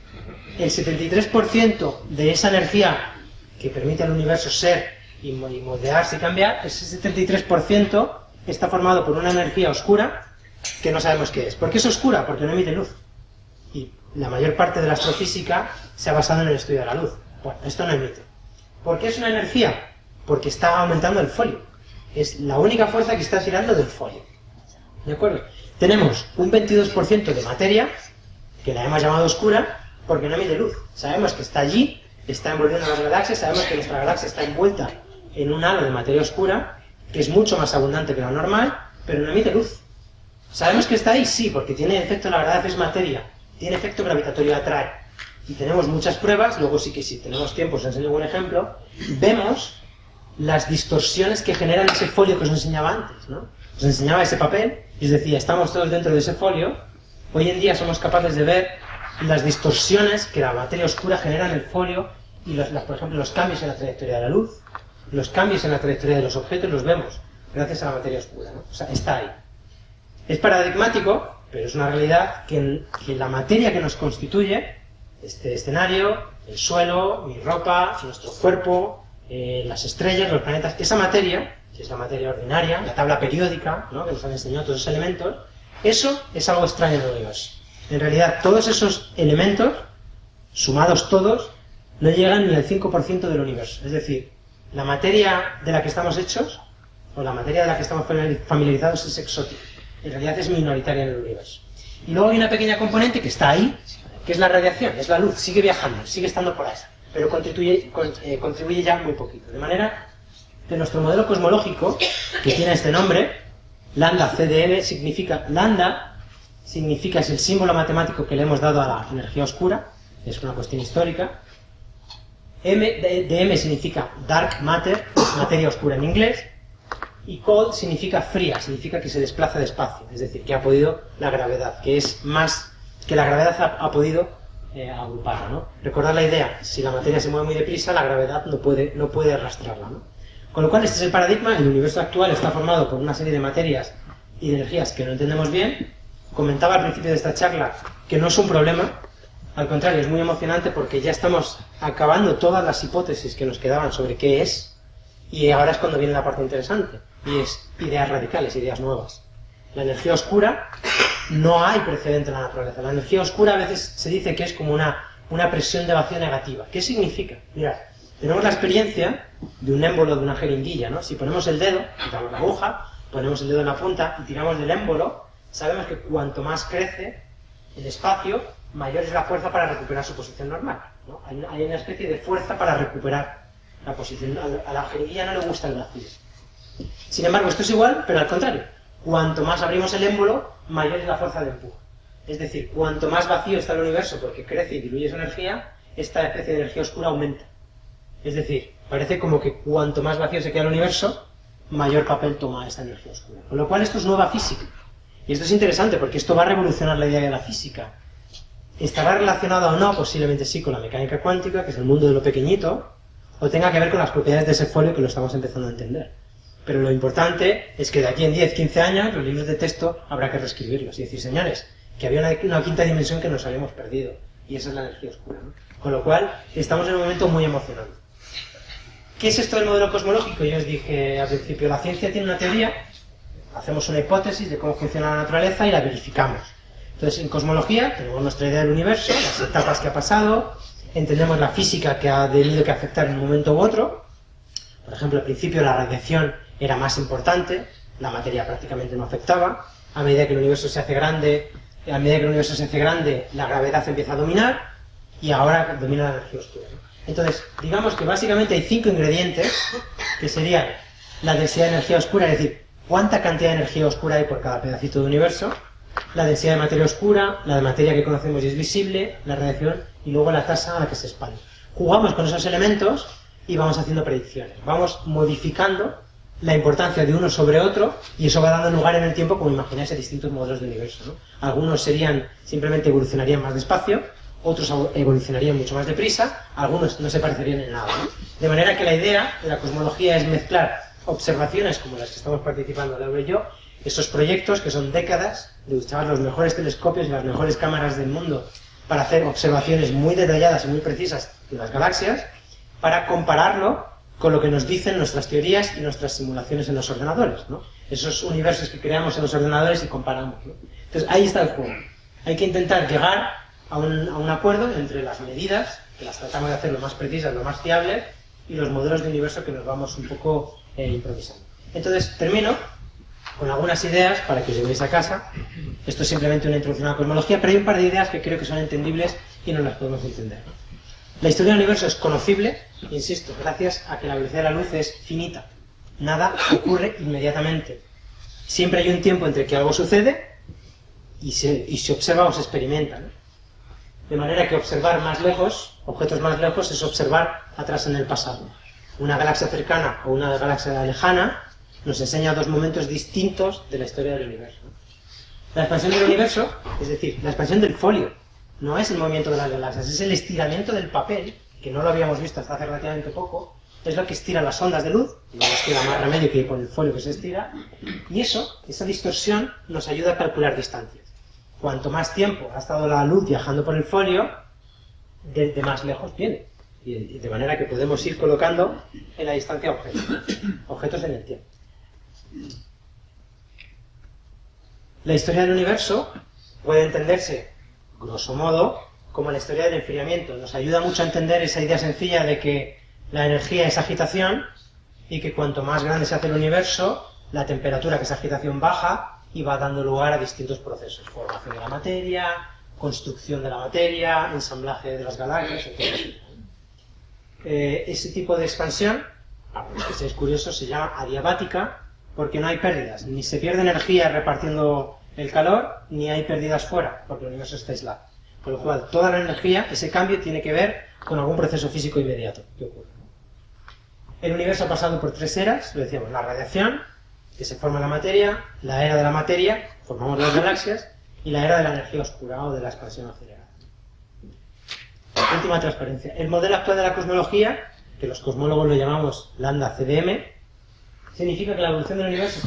el 73% de esa energía que permite al universo ser y moldearse y cambiar, ese 73% está formado por una energía oscura que no sabemos qué es. ¿Por qué es oscura? Porque no emite luz. Y la mayor parte de la astrofísica se ha basado en el estudio de la luz. Bueno, esto no emite. ¿Por qué es una energía? Porque está aumentando el folio. Es la única fuerza que está tirando del folio. ¿De acuerdo? Tenemos un 22% de materia, que la hemos llamado oscura, porque no emite luz. Sabemos que está allí, está envolviendo las galaxias, sabemos que nuestra galaxia está envuelta en un halo de materia oscura, que es mucho más abundante que lo normal, pero no emite luz. ¿Sabemos que está ahí? Sí, porque tiene efecto, la gravedad es materia, tiene efecto gravitatorio, atrae. Y tenemos muchas pruebas, luego sí que si tenemos tiempo os enseño un ejemplo, vemos las distorsiones que generan ese folio que os enseñaba antes, ¿no? Os enseñaba ese papel y os decía, estamos todos dentro de ese folio. Hoy en día somos capaces de ver las distorsiones que la materia oscura genera en el folio y, por ejemplo, los cambios en la trayectoria de la luz, los cambios en la trayectoria de los objetos los vemos gracias a la materia oscura, ¿no? O sea, está ahí. Es paradigmático, pero es una realidad que la materia que nos constituye, este escenario, el suelo, mi ropa, nuestro cuerpo, las estrellas, los planetas, esa materia, que es la materia ordinaria, la tabla periódica, ¿no?, que nos han enseñado todos esos elementos, eso es algo extraño en el universo. En realidad, todos esos elementos, sumados todos, no llegan ni al 5% del universo. Es decir, la materia de la que estamos hechos, o la materia de la que estamos familiarizados, es exótica. En realidad es minoritaria en el universo. Y luego hay una pequeña componente que está ahí, que es la radiación, es la luz, sigue viajando, sigue estando por ahí, pero contribuye ya muy poquito. De manera que nuestro modelo cosmológico, que tiene este nombre, lambda CDM, significa, es el símbolo matemático que le hemos dado a la energía oscura, es una cuestión histórica. DM significa dark matter, materia oscura en inglés, y cold significa fría, significa que se desplaza de espacio, es decir, que ha podido la gravedad, que es más que la gravedad ha podido agruparla, ¿no? Recordad la idea, si la materia se mueve muy deprisa, la gravedad no puede arrastrarla, ¿no? Con lo cual este es el paradigma. El universo actual está formado por una serie de materias y de energías que no entendemos bien. Comentaba al principio de esta charla que no es un problema, al contrario, es muy emocionante porque ya estamos acabando todas las hipótesis que nos quedaban sobre qué es, y ahora es cuando viene la parte interesante. y es ideas radicales, ideas nuevas. La energía oscura no hay precedente en la naturaleza. La energía oscura a veces se dice que es como una presión de vacío negativa. ¿Qué significa? Mirad, tenemos la experiencia de un émbolo, de una jeringuilla, ¿no? Si ponemos el dedo, quitamos la aguja, ponemos el dedo en la punta y tiramos del émbolo, sabemos que cuanto más crece el espacio, mayor es la fuerza para recuperar su posición normal, ¿no? Hay una especie de fuerza para recuperar la posición. A la jeringuilla no le gusta el vacío. Sin embargo, esto es igual, pero al contrario. Cuanto más abrimos el émbolo, mayor es la fuerza de empuje. Es decir, cuanto más vacío está el universo porque crece y diluye su energía, esta especie de energía oscura aumenta. Es decir, parece como que cuanto más vacío se queda el universo, mayor papel toma esta energía oscura. Con lo cual esto es nueva física. Y esto es interesante porque esto va a revolucionar la idea de la física. ¿Estará relacionado o no? Posiblemente sí con la mecánica cuántica, que es el mundo de lo pequeñito, o tenga que ver con las propiedades de ese folio que lo estamos empezando a entender. Pero lo importante es que de aquí en 10, 15 años los libros de texto habrá que reescribirlos y decir, señores, que había una quinta dimensión que nos habíamos perdido, y esa es la energía oscura, ¿no? Con lo cual, estamos en un momento muy emocionante. ¿Qué es esto del modelo cosmológico? Yo os dije al principio, la ciencia tiene una teoría, hacemos una hipótesis de cómo funciona la naturaleza y la verificamos. Entonces, en cosmología tenemos nuestra idea del universo, las etapas que ha pasado, entendemos la física que ha tenido que afectar en un momento u otro. Por ejemplo, al principio la radiación era más importante, la materia prácticamente no afectaba. A medida que el universo se hace grande, la gravedad empieza a dominar y ahora domina la energía oscura, ¿no? Entonces, digamos que básicamente hay 5 ingredientes que serían la densidad de energía oscura, es decir, cuánta cantidad de energía oscura hay por cada pedacito de universo, la densidad de materia oscura, la de materia que conocemos y es visible, la radiación y luego la tasa a la que se expande. Jugamos con esos elementos y vamos haciendo predicciones, vamos modificando la importancia de uno sobre otro y eso va dando lugar en el tiempo, como imagináis, a distintos modelos de universo, ¿no? Algunos simplemente evolucionarían más despacio, otros evolucionarían mucho más deprisa, algunos no se parecerían en nada, ¿no? De manera que la idea de la cosmología es mezclar observaciones como las que estamos participando Laura y yo, esos proyectos que son décadas de usar los mejores telescopios y las mejores cámaras del mundo para hacer observaciones muy detalladas y muy precisas de las galaxias, para compararlo con lo que nos dicen nuestras teorías y nuestras simulaciones en los ordenadores, ¿no? Esos universos que creamos en los ordenadores y comparamos, ¿no? Entonces ahí está el juego. Hay que intentar llegar a un acuerdo entre las medidas, que las tratamos de hacer lo más precisas, lo más fiables, y los modelos de universo que nos vamos un poco improvisando. Entonces termino con algunas ideas para que os llevéis a casa. Esto es simplemente una introducción a la cosmología, pero hay un par de ideas que creo que son entendibles y no las podemos entender, ¿no? La historia del universo es conocible, insisto, gracias a que la velocidad de la luz es finita. Nada ocurre inmediatamente. Siempre hay un tiempo entre que algo sucede y se observa o se experimenta, ¿no? De manera que observar más lejos, objetos más lejos, es observar atrás en el pasado. Una galaxia cercana o una galaxia lejana nos enseña 2 momentos distintos de la historia del universo. La expansión del universo, es decir, la expansión del folio, no es el movimiento de las galaxias, es el estiramiento del papel, que no lo habíamos visto hasta hace relativamente poco, es lo que estira las ondas de luz, y no nos queda más remedio que ir por el folio que se estira, y esa distorsión nos ayuda a calcular distancias. Cuanto más tiempo ha estado la luz viajando por el folio, de más lejos viene, y de manera que podemos ir colocando en la distancia objetos en el tiempo. La historia del universo puede entenderse grosso modo, como la historia del enfriamiento. Nos ayuda mucho a entender esa idea sencilla de que la energía es agitación y que cuanto más grande se hace el universo, la temperatura, que es agitación, baja y va dando lugar a distintos procesos. Formación de la materia, construcción de la materia, ensamblaje de las galaxias, etc. Ese tipo de expansión, que seáis curiosos, se llama adiabática porque no hay pérdidas. Ni se pierde energía repartiendo el calor, ni hay pérdidas fuera, porque el universo está aislado. Con lo cual, toda la energía, ese cambio, tiene que ver con algún proceso físico inmediato que ocurre. El universo ha pasado por 3 eras, lo decíamos, la radiación, que se forma la materia, la era de la materia, formamos las galaxias, y la era de la energía oscura o de la expansión acelerada. Última transparencia. El modelo actual de la cosmología, que los cosmólogos lo llamamos lambda CDM, significa que la evolución del universo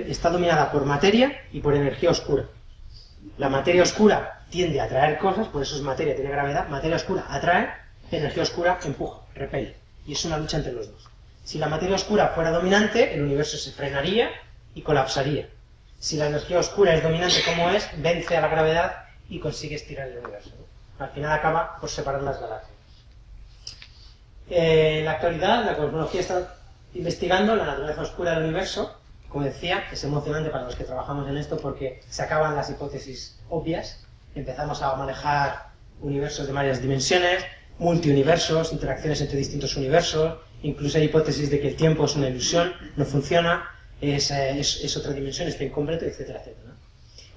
está dominada por materia y por energía oscura. La materia oscura tiende a atraer cosas, por eso es materia, tiene gravedad. Materia oscura atrae, energía oscura empuja, repele. Y es una lucha entre los dos. Si la materia oscura fuera dominante, el universo se frenaría y colapsaría. Si la energía oscura es dominante como es, vence a la gravedad y consigue estirar el universo, ¿no? Al final acaba por separar las galaxias. En la actualidad, la cosmología está investigando la naturaleza oscura del universo. Como decía, es emocionante para los que trabajamos en esto porque se acaban las hipótesis obvias, empezamos a manejar universos de varias dimensiones, multiuniversos, interacciones entre distintos universos, incluso hay hipótesis de que el tiempo es una ilusión, no funciona, es otra dimensión, está incompleto, etcétera, etcétera.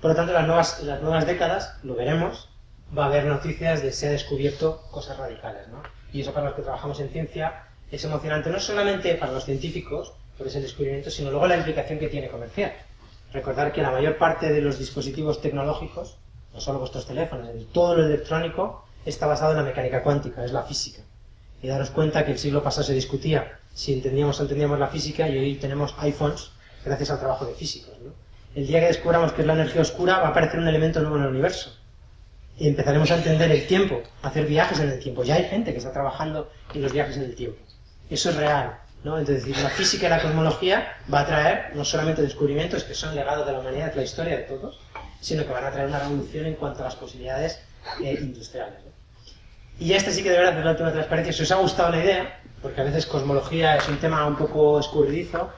Por lo tanto, en las nuevas décadas, lo veremos, va a haber noticias de se ha descubierto cosas radicales, ¿no? Y eso para los que trabajamos en ciencia es emocionante, no solamente para los científicos, por ese descubrimiento, sino luego la implicación que tiene comercial. Recordar que la mayor parte de los dispositivos tecnológicos, no solo vuestros teléfonos, todo lo electrónico, está basado en la mecánica cuántica, es la física. Y daros cuenta que el siglo pasado se discutía si entendíamos o entendíamos la física y hoy tenemos iPhones gracias al trabajo de físicos, ¿no? El día que descubramos qué es la energía oscura va a aparecer un elemento nuevo en el universo. Y empezaremos a entender el tiempo, a hacer viajes en el tiempo. Ya hay gente que está trabajando en los viajes en el tiempo. Eso es real, ¿no? Entonces, la física y la cosmología va a traer no solamente descubrimientos que son legados de la humanidad, de la historia de todos, sino que van a traer una revolución en cuanto a las posibilidades industriales, ¿no? Y esta sí que de verdad es la última transparencia. Si os ha gustado la idea, porque a veces cosmología es un tema un poco escurridizo,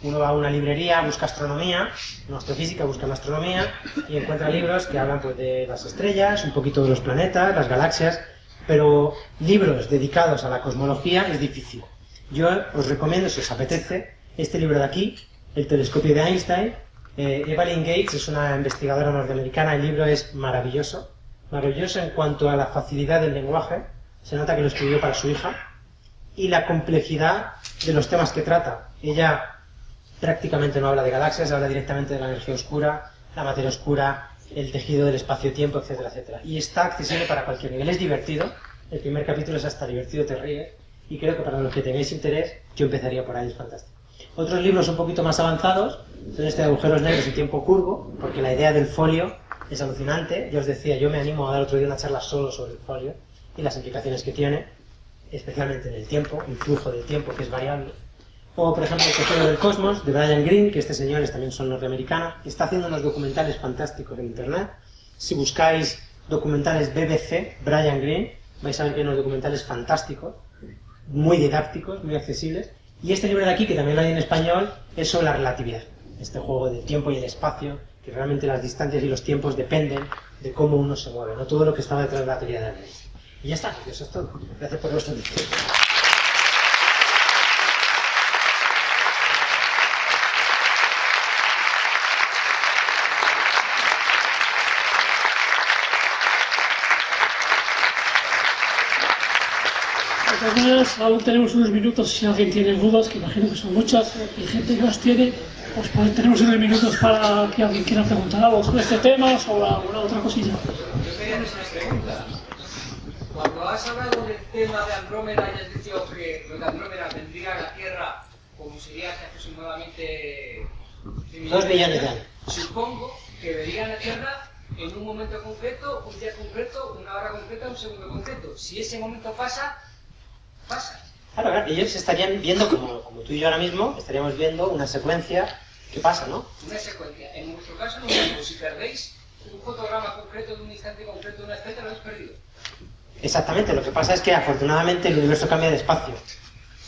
uno va a una librería, busca astronomía, una astrofísica busca la astronomía y encuentra libros que hablan pues de las estrellas, un poquito de los planetas, las galaxias, pero libros dedicados a la cosmología es difícil. Yo os recomiendo, si os apetece, este libro de aquí, El telescopio de Einstein. Evelyn Gates es una investigadora norteamericana, el libro es maravilloso, maravilloso en cuanto a la facilidad del lenguaje, se nota que lo escribió para su hija, y la complejidad de los temas que trata. Ella prácticamente no habla de galaxias, habla directamente de la energía oscura, la materia oscura, el tejido del espacio-tiempo, etcétera, etcétera. Y está accesible para cualquier nivel. Es divertido, el primer capítulo es hasta divertido, te ríes, y creo que para los que tengáis interés, yo empezaría por ahí, es fantástico. Otros libros un poquito más avanzados son este de agujeros negros y tiempo curvo, porque la idea del folio es alucinante. Yo os decía, yo me animo a dar otro día una charla solo sobre el folio y las implicaciones que tiene, especialmente en el tiempo, el flujo del tiempo, que es variable. O, por ejemplo, El tejido del cosmos, de Brian Greene, que este señor también son norteamericanos, está haciendo unos documentales fantásticos en internet. Si buscáis documentales BBC, Brian Greene, vais a ver que hay unos documentales fantásticos, muy didácticos, muy accesibles. Y este libro de aquí, que también lo hay en español, es sobre la relatividad. Este juego del tiempo y el espacio, que realmente las distancias y los tiempos dependen de cómo uno se mueve, no todo lo que estaba detrás de la teoría de Einstein. Y ya está, eso es todo. Gracias por vuestro tiempo. De todas maneras, aún tenemos unos minutos si alguien tiene dudas, que imagino que son muchas, y gente que las tiene, pues tenemos unos minutos para que alguien quiera preguntar algo sobre este tema o sobre alguna otra cosilla. Yo quería hacer una pregunta. Cuando has hablado del tema de Andrómeda y has dicho que los de Andrómeda vendrían a la Tierra como sería hace aproximadamente 2 millones de años. Supongo que verían la Tierra en un momento concreto, un día concreto, una hora concreta, un segundo concreto. Si ese momento pasa, pasa. Claro, ellos estarían viendo, como tú y yo ahora mismo, estaríamos viendo una secuencia que pasa, ¿no? Una secuencia. En vuestro caso, lo mismo. Si perdéis un fotograma concreto de un instante concreto de una esfera, lo habéis perdido. Exactamente, lo que pasa es que afortunadamente el universo cambia de espacio,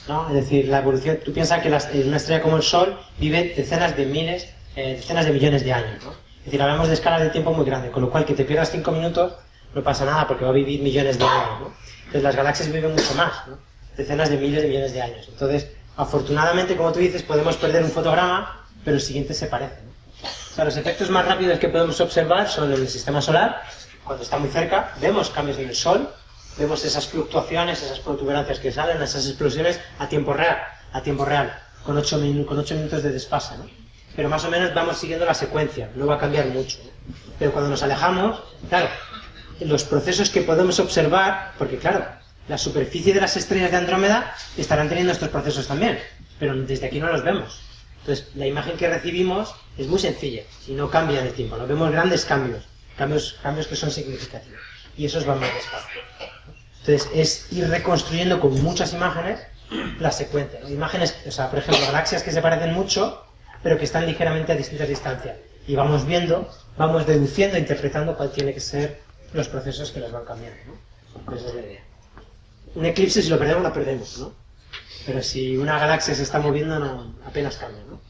¿no? Es decir, la evolución, tú piensas que una estrella como el Sol vive decenas de millones de años, ¿no? Es decir, hablamos de escalas de tiempo muy grandes, con lo cual que te pierdas 5 minutos no pasa nada porque va a vivir millones de años, ¿no? Entonces las galaxias viven mucho más, ¿no? Decenas de miles de millones de años. Entonces, afortunadamente, como tú dices, podemos perder un fotograma, pero el siguiente se parece, ¿no? O sea, los efectos más rápidos que podemos observar son en el sistema solar, cuando está muy cerca, vemos cambios en el Sol, vemos esas fluctuaciones, esas protuberancias que salen, esas explosiones a tiempo real, con 8 minutos de desfase, ¿no? Pero más o menos vamos siguiendo la secuencia, no va a cambiar mucho, ¿no? Pero cuando nos alejamos, claro, los procesos que podemos observar, porque claro, la superficie de las estrellas de Andrómeda estarán teniendo estos procesos también, pero desde aquí no los vemos. Entonces, la imagen que recibimos es muy sencilla, y no cambia en el tiempo, no vemos grandes cambios que son significativos, y esos van más despacio. Entonces, es ir reconstruyendo con muchas imágenes la secuencia, ¿no? Imágenes, o sea, por ejemplo, galaxias que se parecen mucho, pero que están ligeramente a distintas distancias. Y vamos viendo, vamos deduciendo, interpretando cuál tiene que ser los procesos que las van cambiando, ¿no? Esa es la idea. Un eclipse, si lo perdemos, lo perdemos, ¿no? Pero si una galaxia se está moviendo, no, apenas cambia, ¿no?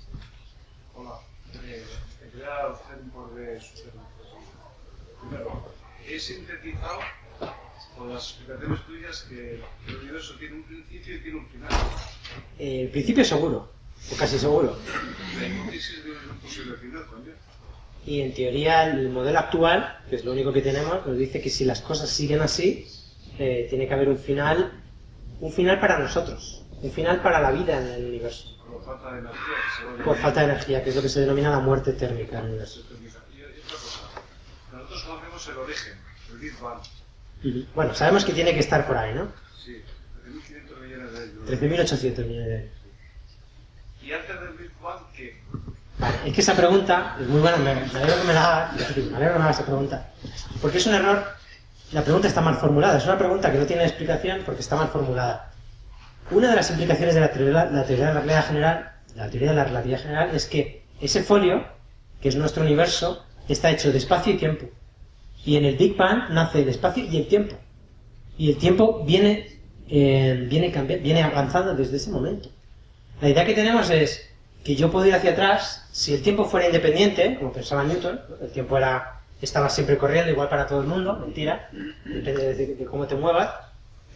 Hola, te quería hacer un par de sugerencias. Primero, he sintetizado con las explicaciones tuyas que el universo tiene un principio y tiene un final. El principio seguro, o casi seguro. La hipótesis de un posible final también. Y en teoría el modelo actual, que es lo único que tenemos, nos dice que si las cosas siguen así, tiene que haber un final para nosotros, un final para la vida en el universo. Por falta de energía. Que se va Por falta de energía, que es lo que se denomina la muerte térmica en el universo. Y otra cosa, nosotros conocemos el origen, el Big Bang. Bueno, sabemos que tiene que estar por ahí, ¿no? Sí, 13.500 millones de años. 13.800 millones de años. Y antes del Big Bang, ¿qué? Vale, es que esa pregunta es muy buena, me alegro que me la hagas, esa pregunta. Porque es un error, la pregunta está mal formulada, es una pregunta que no tiene explicación porque está mal formulada. Una de las implicaciones de la teoría de la relatividad general, es que ese folio, que es nuestro universo, está hecho de espacio y tiempo. Y en el Big Bang nace el espacio y el tiempo. Y el tiempo viene avanzando desde ese momento. La idea que tenemos es que yo puedo ir hacia atrás, si el tiempo fuera independiente, como pensaba Newton, el tiempo estaba siempre corriendo, igual para todo el mundo, mentira, depende de cómo te muevas,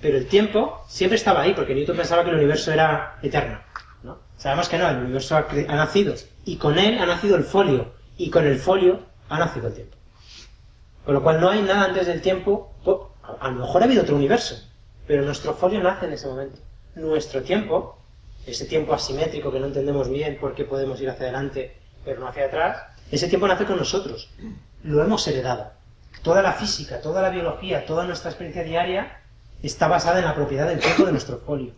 pero el tiempo siempre estaba ahí, porque Newton pensaba que el universo era eterno, ¿no? Sabemos que no, el universo ha nacido, y con él ha nacido el folio, y con el folio ha nacido el tiempo. Con lo cual no hay nada antes del tiempo, a lo mejor ha habido otro universo, pero nuestro folio nace en ese momento. Nuestro tiempo, ese tiempo asimétrico que no entendemos bien por qué podemos ir hacia adelante pero no hacia atrás, ese tiempo nace con nosotros, lo hemos heredado. Toda la física, toda la biología, toda nuestra experiencia diaria está basada en la propiedad del tiempo de nuestro folio.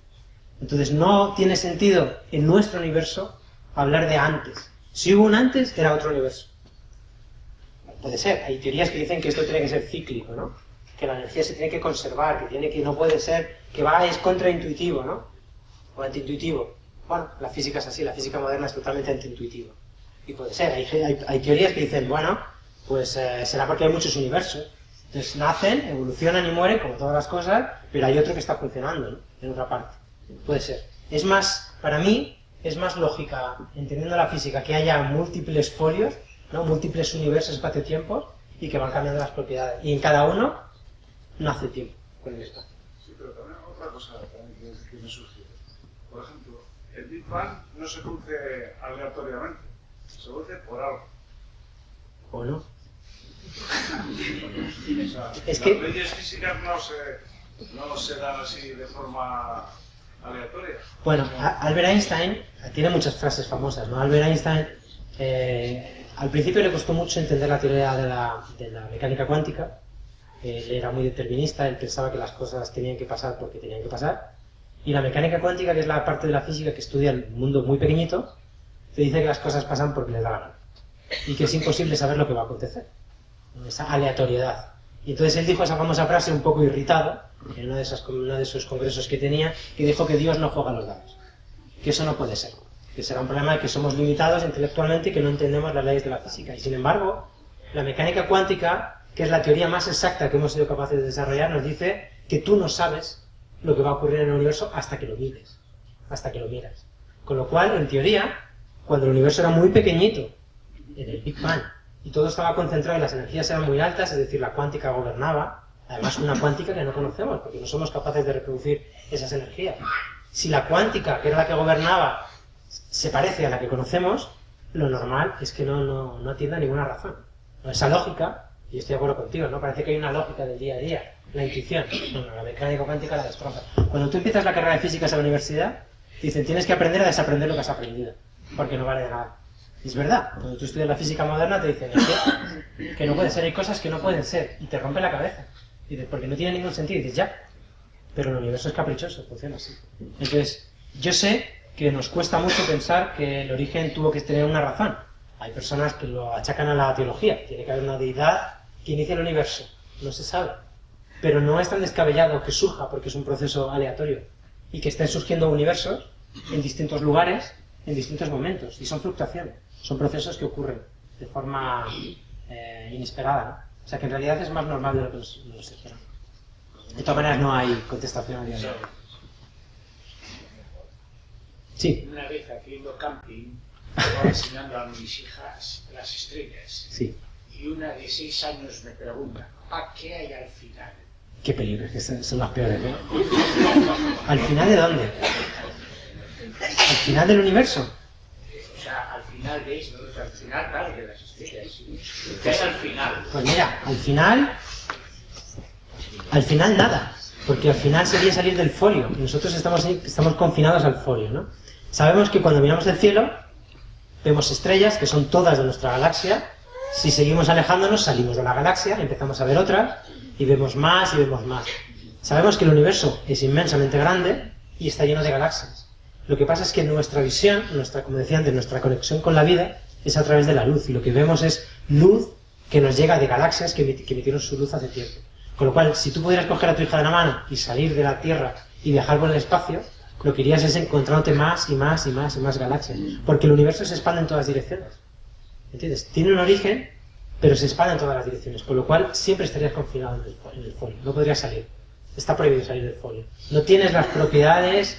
Entonces no tiene sentido en nuestro universo hablar de antes. Si hubo un antes, era otro universo. Puede ser, hay teorías que dicen que esto tiene que ser cíclico, ¿no? Que la energía se tiene que conservar, que no puede ser, es contraintuitivo, ¿no? O antiintuitivo. Bueno, la física es así, la física moderna es totalmente antiintuitiva. Y puede ser, hay teorías que dicen, bueno, pues será porque hay muchos universos. Entonces nacen, evolucionan y mueren, como todas las cosas, pero hay otro que está funcionando, ¿no? En otra parte. Puede ser. Es más, para mí, es más lógica, entendiendo la física, que haya múltiples folios, ¿no? Múltiples universos, espacio-tiempos, y que van cambiando las propiedades. Y en cada uno nace tiempo con el espacio. Sí, pero también otra cosa también que me sugiere. Por ejemplo, el Big Bang no se produce aleatoriamente, se produce por algo. ¿O no? O sea, Es las que... leyes físicas no se dan así de forma aleatoria. Bueno, Albert Einstein tiene muchas frases famosas, ¿no? Albert Einstein al principio le costó mucho entender la teoría de la mecánica cuántica. Él era muy determinista, él pensaba que las cosas tenían que pasar porque tenían que pasar. Y la mecánica cuántica, que es la parte de la física que estudia el mundo muy pequeñito, te dice que las cosas pasan porque les da la gana. Y que es imposible saber lo que va a acontecer. Esa aleatoriedad. Y entonces él dijo esa famosa frase un poco irritado, en uno de esos congresos que tenía, que dijo que Dios no juega los dados. Que eso no puede ser. Que será un problema de que somos limitados intelectualmente y que no entendemos las leyes de la física. Y sin embargo, la mecánica cuántica, que es la teoría más exacta que hemos sido capaces de desarrollar, nos dice que tú no sabes lo que va a ocurrir en el universo hasta que lo mires, hasta que lo miras. Con lo cual, en teoría, cuando el universo era muy pequeñito, en el Big Bang, y todo estaba concentrado y las energías eran muy altas, es decir, la cuántica gobernaba, además una cuántica que no conocemos, porque no somos capaces de reproducir esas energías. Si la cuántica, que era la que gobernaba, se parece a la que conocemos, lo normal es que no atienda ninguna razón. Esa lógica, y estoy de acuerdo contigo, ¿no? Parece que hay una lógica del día a día, la intuición. No, la mecánica cuántica la destroza. Cuando tú empiezas la carrera de física en la universidad, te dicen, tienes que aprender a desaprender lo que has aprendido, porque no vale de nada. Y es verdad, cuando tú estudias la física moderna te dicen que no puede ser, hay cosas que no pueden ser, y te rompe la cabeza. Y dices, porque no tiene ningún sentido, y dices, ya, pero el universo es caprichoso, funciona así. Entonces, yo sé que nos cuesta mucho pensar que el origen tuvo que tener una razón. Hay personas que lo achacan a la teología, tiene que haber una deidad que inicie el universo, no se sabe. Pero no es tan descabellado que surja porque es un proceso aleatorio. y que estén surgiendo universos en distintos lugares, en distintos momentos, y son fluctuaciones, son procesos que ocurren de forma inesperada, ¿no? O sea que en realidad es más normal de lo que nos esperamos. De todas maneras no hay contestación a día de hoy. Sí. Una vez haciendo camping, estaba enseñando a mis hijas las estrellas. Sí. Y una de 6 años me pregunta, ¿a qué hay al final? Qué peligro, que son las peores, ¿no? ¿Al final de dónde? ¿Al final del universo? O sea, al final de esto, o sea, al final, claro, de las estrellas. ¿Qué es al final? Pues mira, al final nada, porque al final sería salir del folio, y nosotros estamos confinados al folio, ¿no? Sabemos que cuando miramos el cielo, vemos estrellas, que son todas de nuestra galaxia. Si seguimos alejándonos, salimos de la galaxia, empezamos a ver otras, y vemos más y vemos más. Sabemos que el universo es inmensamente grande y está lleno de galaxias. Lo que pasa es que nuestra visión, como decía antes, nuestra conexión con la vida es a través de la luz, y lo que vemos es luz que nos llega de galaxias que emitieron su luz hace tiempo. Con lo cual, si tú pudieras coger a tu hija de la mano y salir de la Tierra y viajar por el espacio, lo que irías es encontrándote más y más y más y más galaxias, porque el universo se expande en todas direcciones. ¿Entiendes? Tiene un origen, pero se expande en todas las direcciones, con lo cual siempre estarías confinado en el folio, no podrías salir. Está prohibido salir del folio. No tienes las propiedades,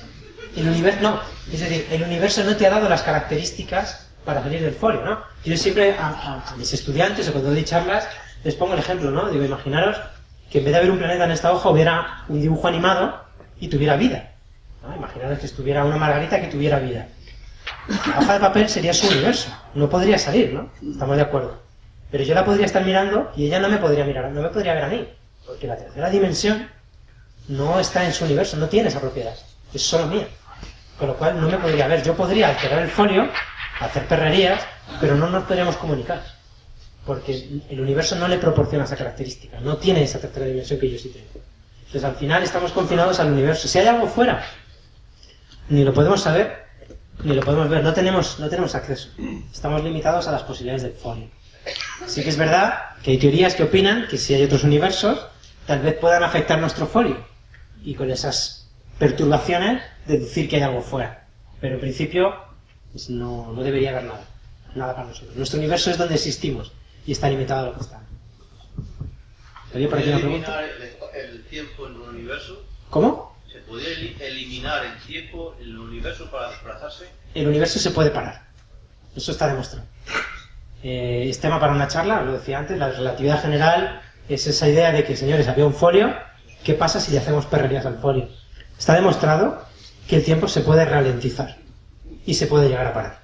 el universo, no, es decir, el universo no te ha dado las características para salir del folio, ¿no? Yo siempre a mis estudiantes, o cuando doy charlas, les pongo el ejemplo, ¿no? Digo, imaginaros que en vez de haber un planeta en esta hoja, hubiera un dibujo animado y tuviera vida, ¿no? Imaginaros que estuviera una margarita que tuviera vida. La hoja de papel sería su universo, no podría salir, ¿no? Estamos de acuerdo. Pero yo la podría estar mirando y ella no me podría mirar, no me podría ver a mí, porque la tercera dimensión no está en su universo, no tiene esa propiedad, es solo mía. Con lo cual no me podría ver. Yo podría alterar el folio, hacer perrerías, pero no nos podríamos comunicar, porque el universo no le proporciona esa característica, no tiene esa tercera dimensión que yo sí tengo. Entonces al final estamos confinados al universo. Si hay algo fuera, ni lo podemos saber, ni lo podemos ver, no tenemos acceso. Estamos limitados a las posibilidades del folio. Sí que es verdad que hay teorías que opinan que si hay otros universos, tal vez puedan afectar nuestro folio, y con esas perturbaciones deducir que hay algo fuera. Pero en principio pues no debería haber nada para nosotros. Nuestro universo es donde existimos y está limitado a lo que está. ¿Había por aquí una pregunta? ¿El tiempo en el universo? ¿Cómo? ¿Se podría eliminar el tiempo en el universo para desplazarse? El universo se puede parar. Eso está demostrado. Es tema para una charla, lo decía antes, la relatividad general es esa idea de que, señores, había un folio, ¿qué pasa si le hacemos perrerías al folio? Está demostrado que el tiempo se puede ralentizar y se puede llegar a parar.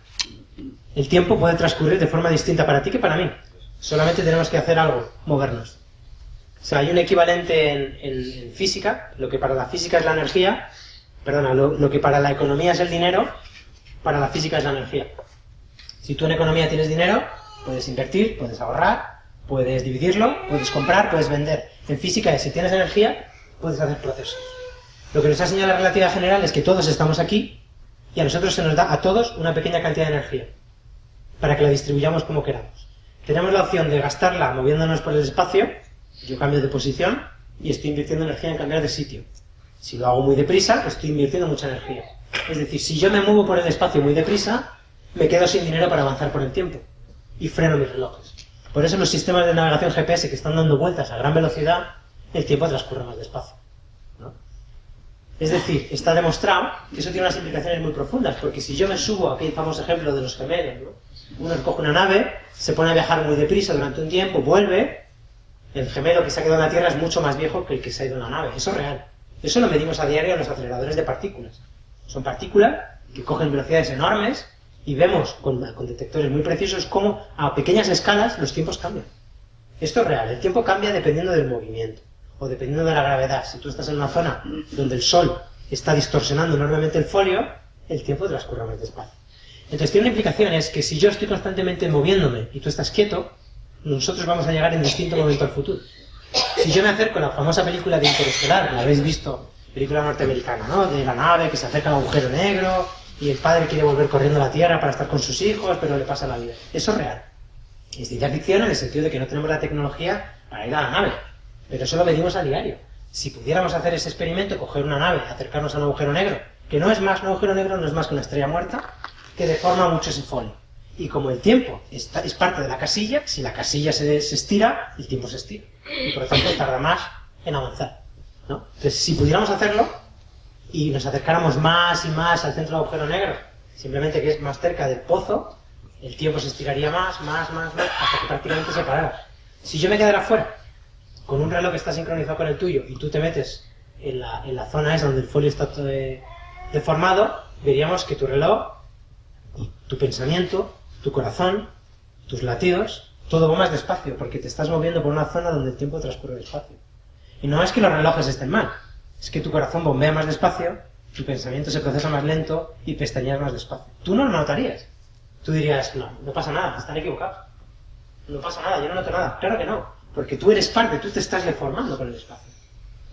El tiempo puede transcurrir de forma distinta para ti que para mí. Solamente tenemos que hacer algo, movernos. O sea, hay un equivalente en física, lo que para la física es la energía, lo que para la economía es el dinero, para la física es la energía. Si tú en economía tienes dinero, puedes invertir, puedes ahorrar, puedes dividirlo, puedes comprar, puedes vender. En física es, si tienes energía, puedes hacer procesos. Lo que nos ha enseñado la relatividad general es que todos estamos aquí y a nosotros se nos da a todos una pequeña cantidad de energía para que la distribuyamos como queramos. Tenemos la opción de gastarla moviéndonos por el espacio. Yo cambio de posición y estoy invirtiendo energía en cambiar de sitio. Si lo hago muy deprisa, estoy invirtiendo mucha energía. Es decir, si yo me muevo por el espacio muy deprisa, me quedo sin dinero para avanzar por el tiempo y freno mis relojes. Por eso los sistemas de navegación GPS que están dando vueltas a gran velocidad, el tiempo transcurre más despacio, ¿no? Es decir, está demostrado que eso tiene unas implicaciones muy profundas, porque si yo me subo a aquel famoso ejemplo de los gemelos, ¿no? Uno coge una nave, se pone a viajar muy deprisa durante un tiempo, vuelve, el gemelo que se ha quedado en la Tierra es mucho más viejo que el que se ha ido en la nave. Eso es real. Eso lo medimos a diario en los aceleradores de partículas. Son partículas que cogen velocidades enormes y vemos con detectores muy precisos cómo a pequeñas escalas los tiempos cambian. Esto es real. El tiempo cambia dependiendo del movimiento o dependiendo de la gravedad. Si tú estás en una zona donde el Sol está distorsionando enormemente el folio, el tiempo transcurre más despacio. Entonces tiene una implicación, es que si yo estoy constantemente moviéndome y tú estás quieto, nosotros vamos a llegar en distinto momento al futuro. Si yo me acerco a la famosa película de Interestelar, la habéis visto, película norteamericana, ¿no? De la nave que se acerca a un agujero negro y el padre quiere volver corriendo a la Tierra para estar con sus hijos, pero le pasa la vida. Eso es real. Es ciencia ficción en el sentido de que no tenemos la tecnología para ir a la nave, pero eso lo medimos a diario. Si pudiéramos hacer ese experimento, coger una nave, acercarnos a un agujero negro, que no es más, un agujero negro no es más que una estrella muerta, que deforma mucho ese folio. Y como el tiempo es parte de la casilla, si la casilla se estira, el tiempo se estira. Y por lo tanto tarda más en avanzar, ¿no? Entonces, si pudiéramos hacerlo y nos acercáramos más y más al centro del agujero negro, simplemente que es más cerca del pozo, el tiempo se estiraría más, hasta que prácticamente se parara. Si yo me quedara fuera, con un reloj que está sincronizado con el tuyo, y tú te metes en la zona esa donde el folio está deformado, veríamos que tu reloj y tu pensamiento, tu corazón, tus latidos, todo va más despacio, porque te estás moviendo por una zona donde el tiempo transcurre despacio. Y no es que los relojes estén mal, es que tu corazón bombea más despacio, tu pensamiento se procesa más lento y pestañeas más despacio. Tú no lo notarías. Tú dirías, no pasa nada, están equivocados. No pasa nada, yo no noto nada. Claro que no, porque tú eres parte, tú te estás deformando con el espacio.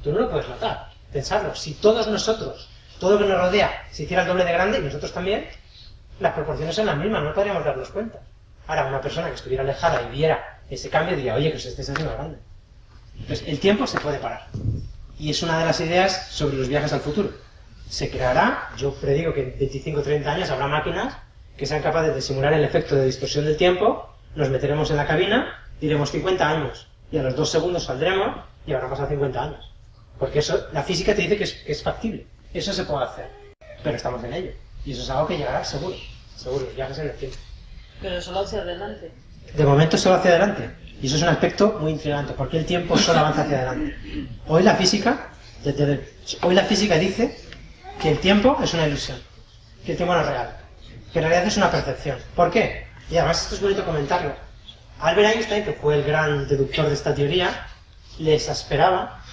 Tú no lo puedes notar. Pensadlo, si todos nosotros, todo lo que nos rodea, se hiciera el doble de grande y nosotros también, las proporciones son las mismas, no podríamos darnos cuenta. Ahora, una persona que estuviera alejada y viera ese cambio diría, oye, que os estáis haciendo grande. Entonces, el tiempo se puede parar. Y es una de las ideas sobre los viajes al futuro. Se creará, yo predigo que en 25 o 30 años habrá máquinas que sean capaces de simular el efecto de distorsión del tiempo, nos meteremos en la cabina, diremos 50 años, y a los 2 segundos saldremos y habrán pasado 50 años. Porque eso, la física te dice que es factible. Eso se puede hacer. Pero estamos en ello. Y eso es algo que llegará seguro. Seguro, los viajes en el tiempo. Pero solo hacia adelante. De momento solo hacia adelante. Y eso es un aspecto muy intrigante, porque el tiempo solo avanza hacia adelante. Hoy la física dice que el tiempo es una ilusión, que el tiempo no es real, que en realidad es una percepción. ¿Por qué? Y además esto es bonito comentarlo. Albert Einstein, que fue el gran deductor de esta teoría, le exasperaba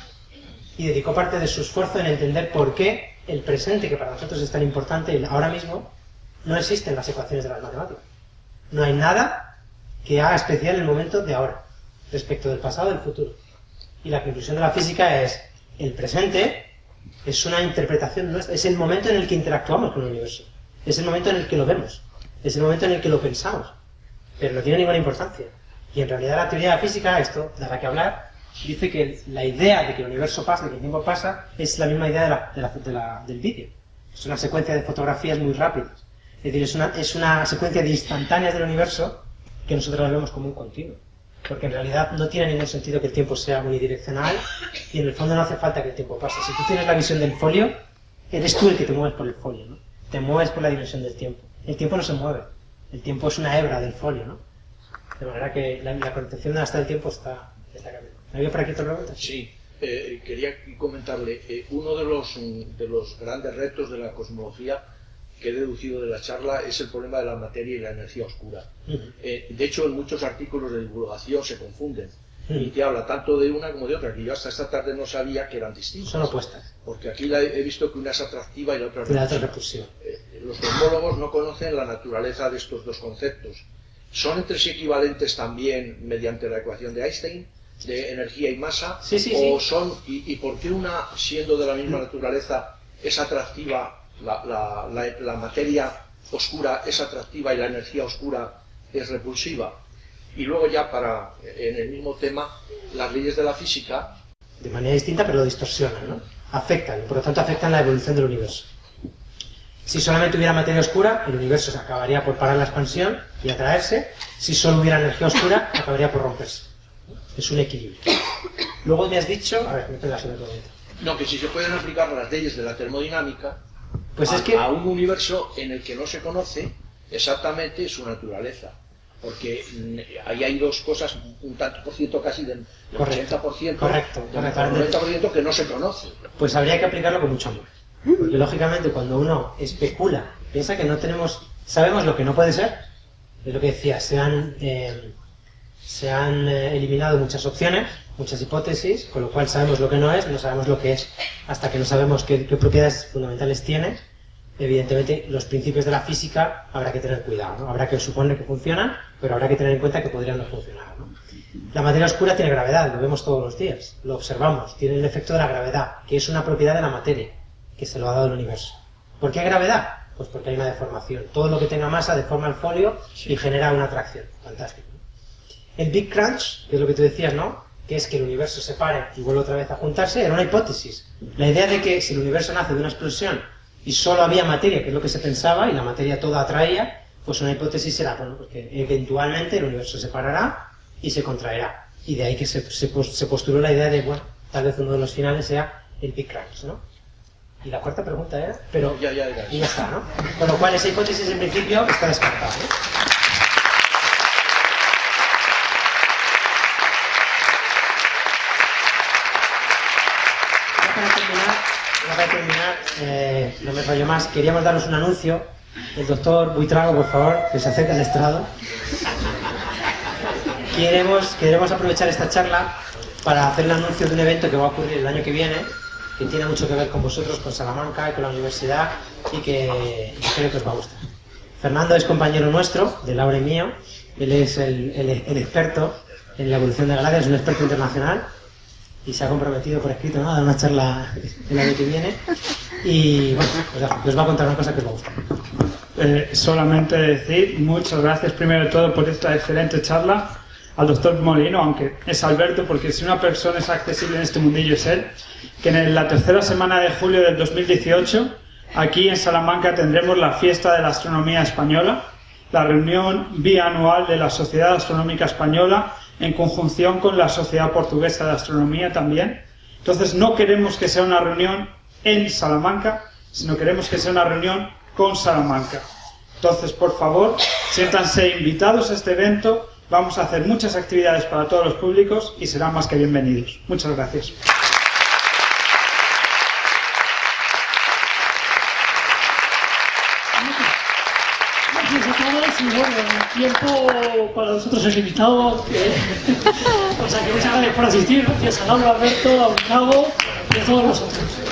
y dedicó parte de su esfuerzo en entender por qué el presente, que para nosotros es tan importante, ahora mismo, no existe en las ecuaciones de las matemáticas. No hay nada que haga especial el momento de ahora, respecto del pasado y del futuro. Y la conclusión de la física es, el presente es una interpretación nuestra, es el momento en el que interactuamos con el universo, es el momento en el que lo vemos, es el momento en el que lo pensamos, pero no tiene ninguna importancia. Y en realidad la teoría de la física, esto dará que hablar, dice que la idea de que el universo pasa, de que el tiempo pasa, es la misma idea del vídeo. Es una secuencia de fotografías muy rápidas. Es decir, es una secuencia de instantáneas del universo que nosotros vemos como un continuo. Porque en realidad no tiene ningún sentido que el tiempo sea unidireccional y en el fondo no hace falta que el tiempo pase. Si tú tienes la visión del folio, eres tú el que te mueves por el folio, ¿no? Te mueves por la dimensión del tiempo. El tiempo no se mueve. El tiempo es una hebra del folio, ¿no? De manera que la concepción hasta del tiempo está cambiando. ¿Había por aquí otra pregunta? Sí, quería comentarle, uno de los grandes retos de la cosmología que he deducido de la charla es el problema de la materia y la energía oscura. De hecho, en muchos artículos de divulgación se confunden y te habla tanto de una como de otra, que yo hasta esta tarde no sabía que eran distintas. Son opuestas. Porque aquí he visto que una es atractiva y la otra repulsiva. Los cosmólogos no conocen la naturaleza de estos dos conceptos. ¿Son entre sí equivalentes también mediante la ecuación de Einstein, de energía y masa? Sí. ¿O son, y por qué una, siendo de la misma naturaleza, es atractiva, la materia oscura es atractiva y la energía oscura es repulsiva? Y luego ya en el mismo tema, las leyes de la física... De manera distinta, pero lo distorsionan, ¿no? Afectan, por lo tanto afectan la evolución del universo. Si solamente hubiera materia oscura, el universo se acabaría por parar la expansión y atraerse. Si solo hubiera energía oscura, acabaría por romperse. Es un equilibrio. Luego me has dicho... A ver, me pegas una pregunta. No, que si se pueden aplicar las leyes de la termodinámica pues a un universo en el que no se conoce exactamente su naturaleza. Porque ahí hay dos cosas, un tanto por ciento casi del 80%, correcto, del 90% que no se conoce. Pues habría que aplicarlo con mucho amor. Porque lógicamente cuando uno especula, piensa que no sabemos lo que no puede ser, es lo que decía, se han eliminado muchas opciones, muchas hipótesis, con lo cual sabemos lo que no es, no sabemos lo que es, hasta que no sabemos qué propiedades fundamentales tiene. Evidentemente los principios de la física habrá que tener cuidado, ¿no? Habrá que suponer que funcionan, pero habrá que tener en cuenta que podrían no funcionar, ¿no? La materia oscura tiene gravedad, lo vemos todos los días, lo observamos, tiene el efecto de la gravedad, que es una propiedad de la materia, que se lo ha dado el universo. ¿Por qué hay gravedad? Pues porque hay una deformación. Todo lo que tenga masa deforma el folio y genera una atracción. Fantástico. El Big Crunch, que es lo que tú decías, ¿no? que es que el universo se pare y vuelva otra vez a juntarse, era una hipótesis. La idea de que si el universo nace de una explosión y solo había materia, que es lo que se pensaba, y la materia toda atraía, pues una hipótesis era, bueno, porque eventualmente el universo se parará y se contraerá. Y de ahí que se postuló la idea de, bueno, tal vez uno de los finales sea el Big Crunch, ¿no? Y la cuarta pregunta era, pero... Ya. Y ya está, ¿no? Con lo cual esa hipótesis en principio está descartada, ¿no? Para terminar, no me fallo más, queríamos daros un anuncio. El doctor Buitrago, por favor, que se acerque al estrado. Queremos aprovechar esta charla para hacer el anuncio de un evento que va a ocurrir el año que viene, que tiene mucho que ver con vosotros, con Salamanca y con la universidad, y que creo que os va a gustar. Fernando es compañero nuestro, de Laura y mío. Él es el experto en la evolución de galaxias, es un experto internacional, y se ha comprometido por escrito, ¿no?, a dar una charla el año que viene. Y bueno, os va a contar una cosa que os va a gustar. Solamente decir muchas gracias primero de todo por esta excelente charla al doctor Molino, aunque es Alberto, porque si una persona es accesible en este mundillo es él, que en la tercera semana de julio del 2018 aquí en Salamanca tendremos la Fiesta de la Astronomía Española, la reunión bianual de la Sociedad Astronómica Española en conjunción con la Sociedad Portuguesa de Astronomía también. Entonces no queremos que sea una reunión en Salamanca, sino queremos que sea una reunión con Salamanca. Entonces, por favor, siéntanse invitados a este evento. Vamos a hacer muchas actividades para todos los públicos y serán más que bienvenidos. Muchas gracias. Gracias a todos y bueno, el tiempo para nosotros es limitado. O sea que muchas gracias por asistir. Gracias a Laura, Alberto, a Gustavo y a todos vosotros.